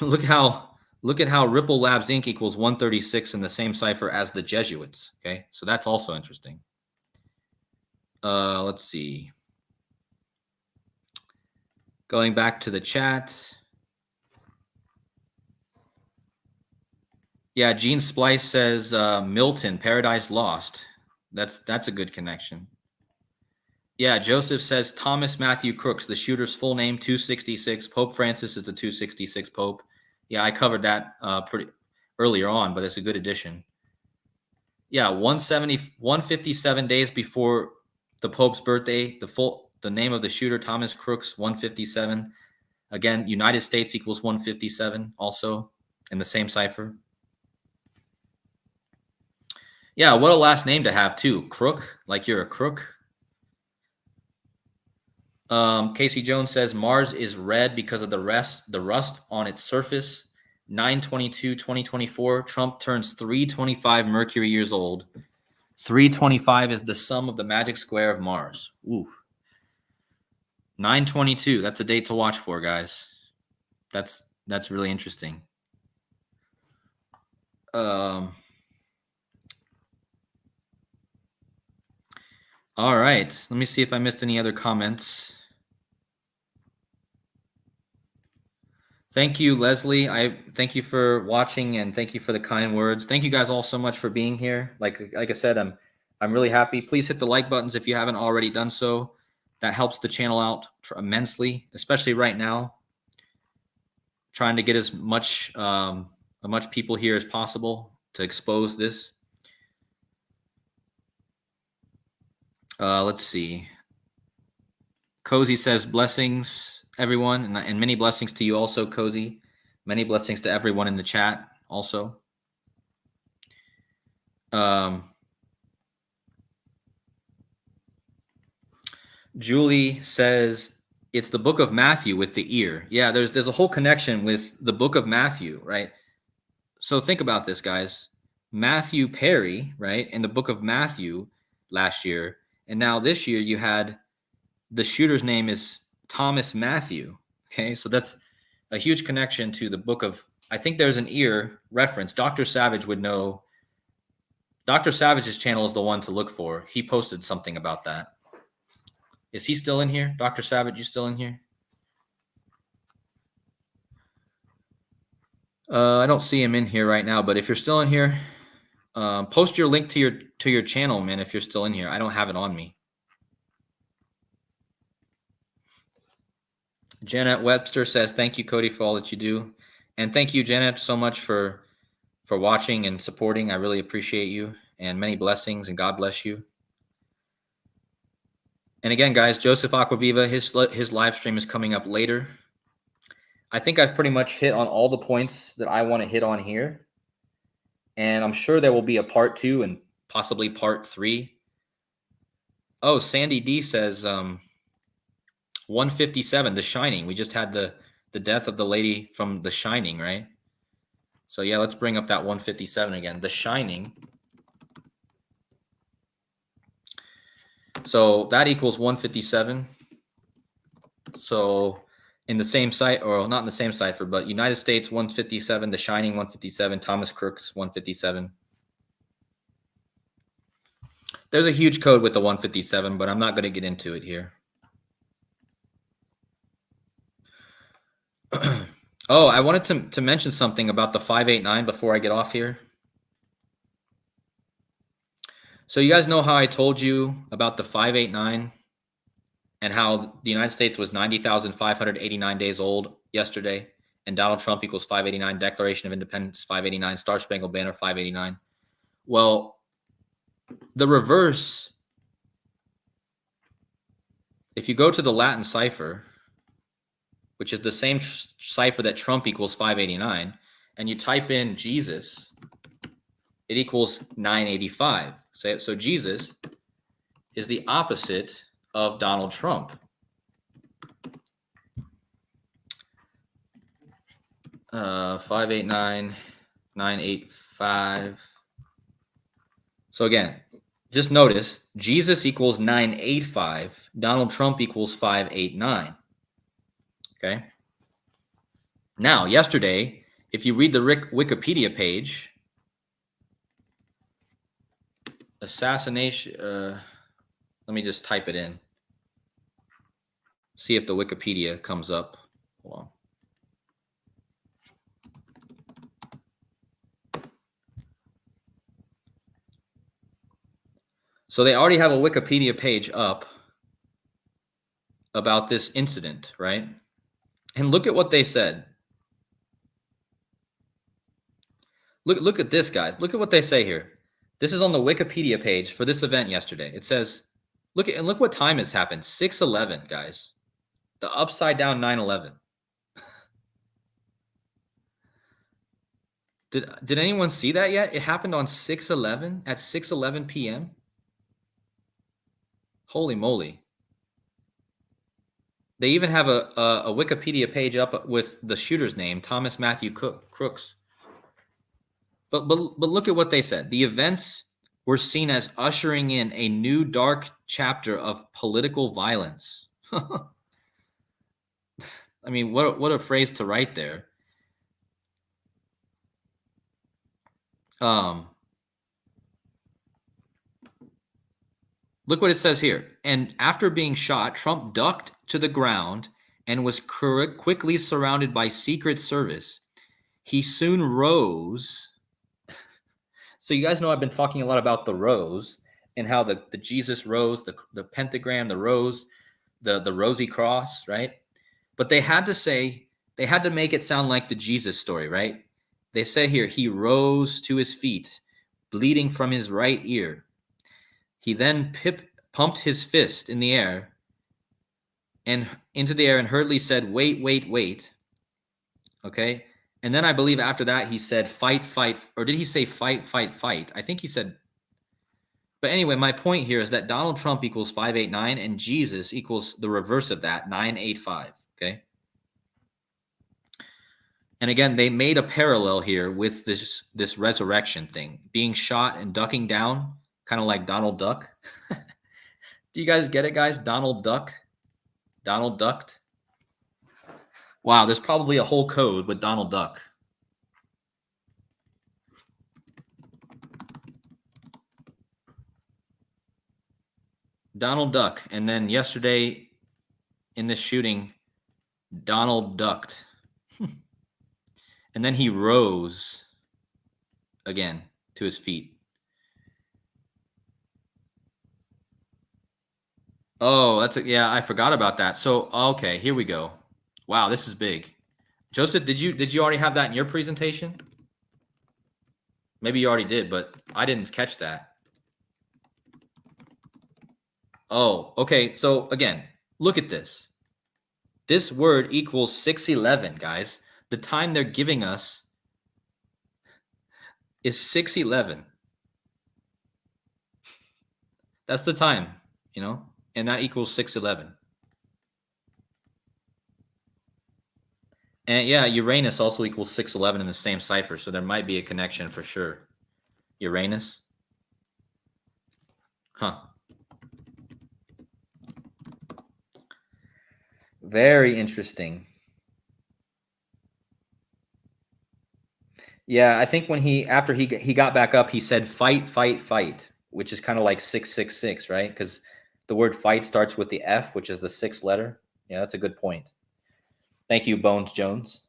Look at how Ripple Labs Inc. equals 136 in the same cipher as the Jesuits. Okay, so that's also interesting. Let's see. Going back to the chat. Yeah, Gene Splice says Milton, Paradise Lost. That's a good connection. Yeah, Joseph says Thomas Matthew Crooks, the shooter's full name, 266. Pope Francis is the 266 Pope. Yeah, I covered that pretty earlier on, but it's a good addition. Yeah, 157 days before the Pope's birthday. The name of the shooter, Thomas Crooks, 157. Again, United States equals 157 also in the same cipher. Yeah, what a last name to have too. Crook, like you're a crook. Casey Jones says Mars is red because of the rust on its surface. 9/22/2024. Trump turns 325 Mercury years old. 325 is the sum of the magic square of Mars. Ooh. 9/22. That's a date to watch for, guys. That's really interesting. All right. Let me see if I missed any other comments. Thank you, Leslie. I thank you for watching and thank you for the kind words. Thank you guys all so much for being here. Like I said, I'm really happy. Please hit the like buttons if you haven't already done so. That helps the channel out immensely, especially right now. Trying to get as much people here as possible to expose this. Let's see. Cozy says blessings, everyone, and many blessings to you also, Cozy. Many blessings to everyone in the chat also. Julie says it's the book of Matthew with the ear. Yeah, there's a whole connection with the book of Matthew, right? So think about this, guys. Matthew Perry, right, in the book of Matthew last year, and now this year you had the shooter's name is Thomas Matthew. Okay, so that's a huge connection to the book of, I think there's an ear reference. Dr. Savage would know. Dr. Savage's channel is the one to look for. He posted something about that. Is he still in here? Dr. Savage, you still in here? I don't see him in here right now, but if you're still in here, post your link to your channel, man, if you're still in here. I don't have it on me. Janet Webster says, thank you, Cody, for all that you do. And thank you, Janet, so much for watching and supporting. I really appreciate you, and many blessings, and God bless you. And again, guys, Joseph Aquaviva, his live stream is coming up later. I think I've pretty much hit on all the points that I want to hit on here. And I'm sure there will be a part 2 and possibly part 3. Oh, Sandy D says 157, The Shining. We just had the death of the lady from The Shining, right? So yeah, let's bring up that 157 again. The Shining. So that equals 157. So in the same site, or not in the same cipher, but United States 157, The Shining 157, Thomas Crooks 157. There's a huge code with the 157, but I'm not going to get into it here. Oh, I wanted to mention something about the 589 before I get off here. So you guys know how I told you about the 589 and how the United States was 90,589 days old yesterday, and Donald Trump equals 589, Declaration of Independence 589, Star Spangled Banner 589. Well, the reverse, if you go to the Latin cipher, which is the same cipher that Trump equals 589, and you type in Jesus, it equals 985. So Jesus is the opposite of Donald Trump. Uh, 589, 985. So again, just notice Jesus equals 985. Donald Trump equals 589. Okay. Now, yesterday, if you read the Wikipedia page, assassination, let me just type it in. See if the Wikipedia comes up. Hold on. So they already have a Wikipedia page up about this incident, right? And look at what they said. Look at this, guys. Look at what they say here. This is on the Wikipedia page for this event yesterday. It says, look what time has happened. 6/11, guys. The upside down 9/11. Did anyone see that yet? It happened on 6/11 at 6:11 p.m. Holy moly. They even have a Wikipedia page up with the shooter's name, Thomas Matthew Crooks. But look at what they said. The events were seen as ushering in a new dark chapter of political violence. I mean, what a phrase to write there. Look what it says here. And after being shot, Trump ducked to the ground and was quickly surrounded by Secret Service. He soon rose. So you guys know I've been talking a lot about the rose and how the Jesus rose, the pentagram, the rose, the rosy cross, right? But they had to make it sound like the Jesus story, right? They say here, he rose to his feet, bleeding from his right ear. He then pumped his fist in the air and into the air and hurriedly said, wait, wait, wait. Okay. And then I believe after that, he said, fight, fight. Or did he say fight, fight, fight? I think he said. But anyway, my point here is that Donald Trump equals 589 and Jesus equals the reverse of that, 985. Okay. And again, they made a parallel here with this resurrection thing, being shot and ducking down, kind of like Donald Duck. Do you guys get it, guys? Donald Duck. Donald ducked. Wow, there's probably a whole code with Donald Duck. Donald Duck. And then yesterday in this shooting, Donald ducked. And then he rose again to his feet. Oh, yeah, I forgot about that. So, okay, here we go. Wow, this is big. Joseph, did you already have that in your presentation? Maybe you already did, but I didn't catch that. Oh, okay. So again, look at this. This word equals 611, guys. The time they're giving us is 611. That's the time, and that equals 611. And yeah, Uranus also equals 611 in the same cipher, so there might be a connection for sure. Uranus? Huh. Very interesting. Yeah, I think when after he got back up, he said fight, fight, fight, which is kind of like 666, right? Because the word fight starts with the F, which is the sixth letter. Yeah, that's a good point. Thank you, Bones Jones.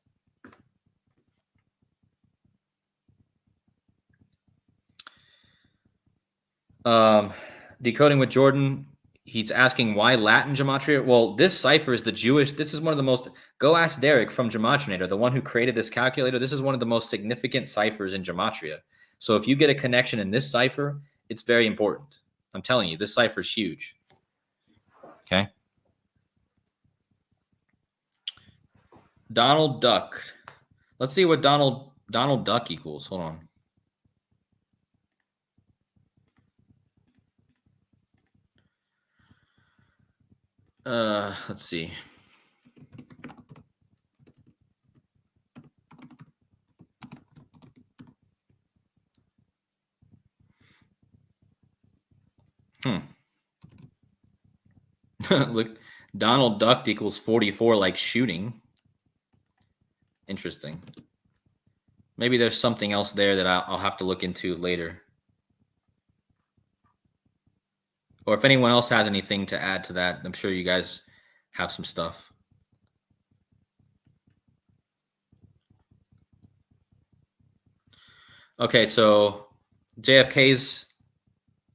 Decoding with Jordan, he's asking why Latin gematria. Well, this cipher is the Jewish. This is one of the most. Go ask Derek from Gematrinator, the one who created this calculator. This is one of the most significant ciphers in gematria. So if you get a connection in this cipher, it's very important. I'm telling you, this cipher is huge. Okay. Donald Duck. Let's see what Donald Duck equals. Hold on. Let's see. Look, Donald Duck equals 44, like shooting. Interesting. Maybe there's something else there that I'll have to look into later. Or if anyone else has anything to add to that, I'm sure you guys have some stuff. Okay, so JFK's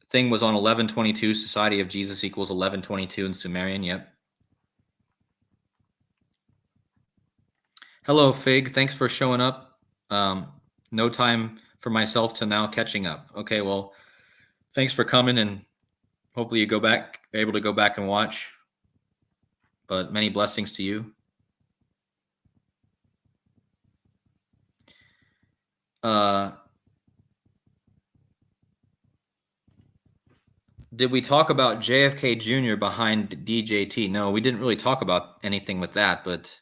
thing was on 1122. Society of Jesus equals 1122 in Sumerian. Yep. Hello, Fig. Thanks for showing up. No time for myself to now catching up. Okay, well, thanks for coming, and hopefully you able to go back and watch. But many blessings to you. Did we talk about JFK Jr. behind DJT? No, we didn't really talk about anything with that, but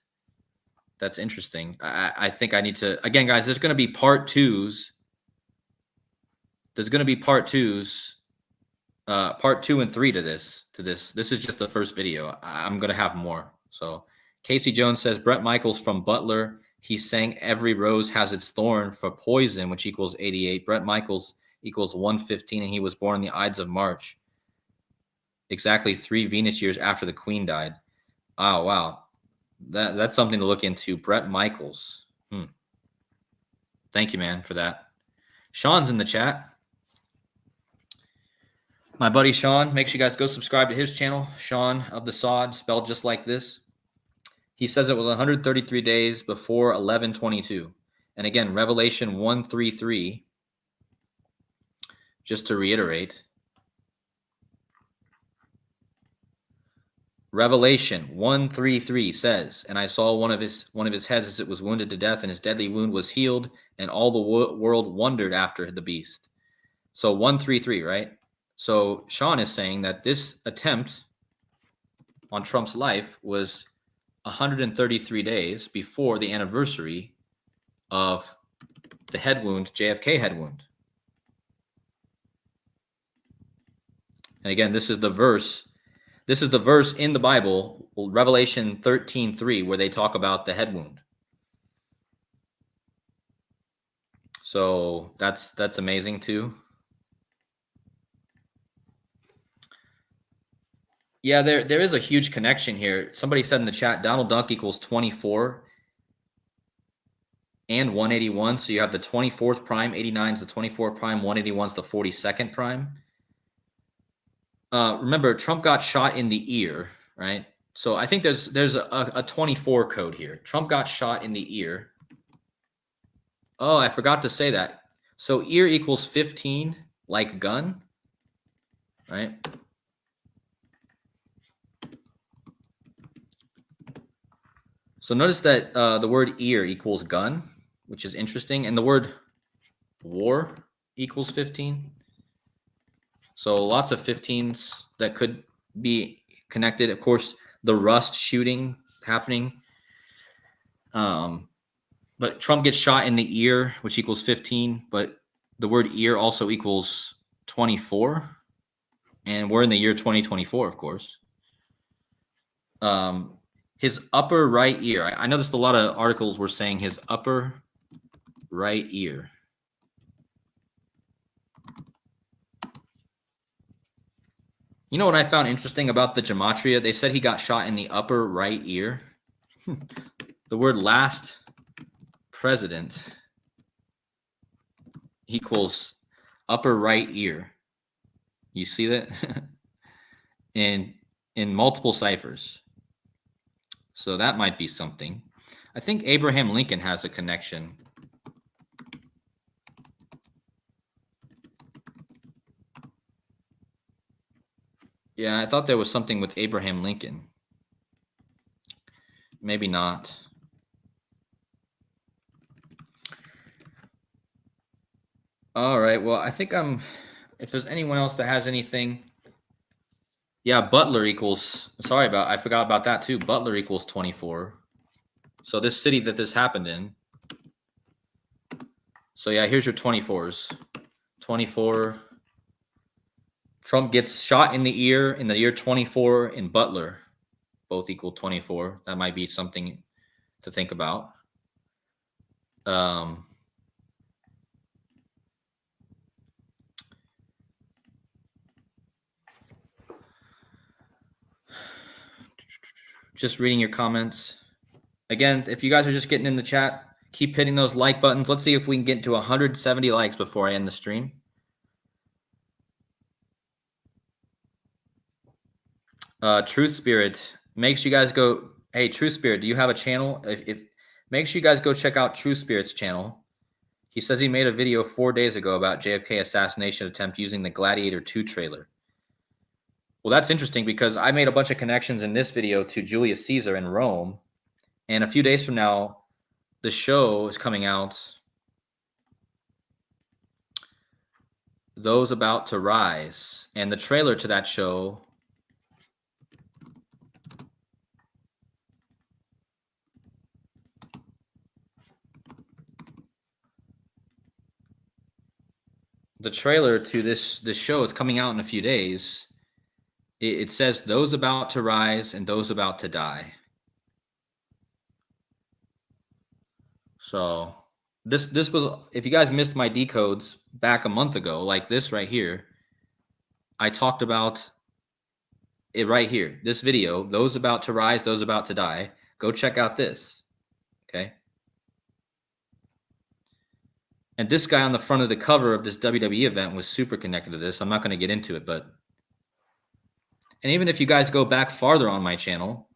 that's interesting. I think I need to, again, guys, there's going to be part twos. There's going to be part twos, part 2 and 3 to this. This is just the first video. I'm going to have more. So Casey Jones says, Brett Michaels from Butler. He's saying every rose has its thorn for poison, which equals 88. Brett Michaels equals 115, and he was born in the Ides of March. Exactly 3 Venus years after the Queen died. Oh, wow. That's something to look into. Brett Michaels. Thank you, man, for that. Sean's in the chat. My buddy Sean. Make sure you guys go subscribe to his channel. Sean of the Sod, spelled just like this. He says it was 133 days before 1122. And again, Revelation 1:3:3, just to reiterate, Revelation 1:3:3 says, and I saw one of his heads as it was wounded to death, and his deadly wound was healed, and all the world wondered after the beast. So 1:3:3, right? So Sean is saying that this attempt on Trump's life was 133 days before the anniversary of the head wound, JFK head wound. And again, this is the verse in the Bible, Revelation 13:3, where they talk about the head wound. So that's amazing too. Yeah, there is a huge connection here. Somebody said in the chat, Donald Duck equals 24 and 181. So you have the 24th prime, 89 is the 24th prime, 181 is the 42nd prime. Remember, Trump got shot in the ear, right? So I think there's a 24 code here. Trump got shot in the ear. Oh, I forgot to say that. So ear equals 15, like gun, right? So notice that the word ear equals gun, which is interesting, and the word war equals 15. So lots of 15s that could be connected. Of course, the Rust shooting happening. But Trump gets shot in the ear, which equals 15. But the word ear also equals 24. And we're in the year 2024, of course. His upper right ear. I noticed a lot of articles were saying his upper right ear. You know what I found interesting about the Gematria? They said he got shot in the upper right ear. The word last president equals upper right ear. You see that? in multiple ciphers. So that might be something. I think Abraham Lincoln has a connection. Yeah, I thought there was something with Abraham Lincoln. Maybe not. All right. Well, I think if there's anyone else that has anything. Yeah, Butler equals, I forgot about that too. Butler equals 24. So this city that this happened in. So yeah, here's your 24s. 24. Trump gets shot in the ear in the year 24 in Butler. Both equal 24. That might be something to think about. Just reading your comments. Again, if you guys are just getting in the chat, keep hitting those like buttons. Let's see if we can get to 170 likes before I end the stream. Truth Spirit makes you guys go, hey, Truth Spirit, do you have a channel? If make sure you guys go check out Truth Spirit's channel. He says he made a video 4 days ago about JFK assassination attempt using the Gladiator 2 trailer. Well, that's interesting because I made a bunch of connections in this video to Julius Caesar in Rome. And a few days from now, the show is coming out. Those About to Rise. And the trailer to that show this show is coming out in a few days. It says those about to rise and those about to die. So this was, if you guys missed my decodes back a month ago, like this right here, I talked about it right here. This video, those about to rise, those about to die. Go check out this. Okay. And this guy on the front of the cover of this WWE event was super connected to this. I'm not going to get into it, but. And even if you guys go back farther on my channel,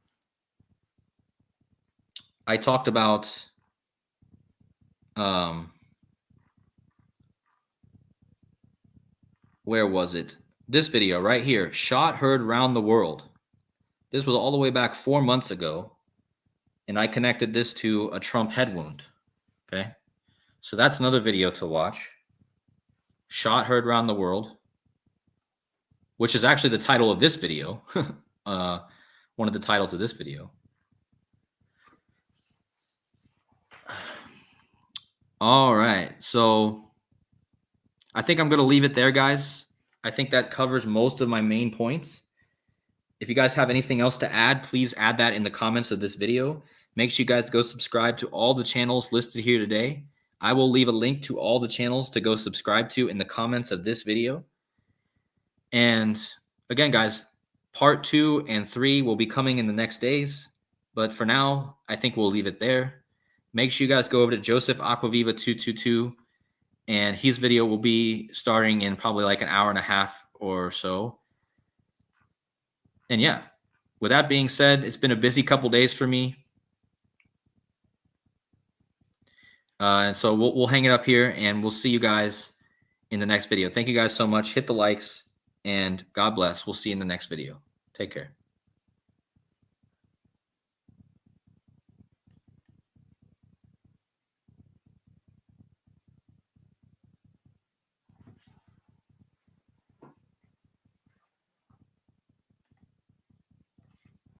I talked about where was it? This video right here, shot heard round the world. This was all the way back 4 months ago, and I connected this to a Trump head wound. Okay, so that's another video to watch. Shot heard round the world, which is actually the title of this video. One of the titles of this video. All right, so I think I'm going to leave it there, guys. I think that covers most of my main points. If you guys have anything else to add, please add that in the comments of this video. Make sure you guys go subscribe to all the channels listed here today. I will leave a link to all the channels to go subscribe to in the comments of this video. And again, guys, part 2 and 3 will be coming in the next days. But for now, I think we'll leave it there. Make sure you guys go over to Joseph Aquaviva 222, and his video will be starting in probably like an hour and a half or so. And yeah, with that being said, it's been a busy couple days for me. And so we'll hang it up here, and we'll see you guys in the next video. Thank you guys so much. Hit the likes, and God bless. We'll see you in the next video. Take care.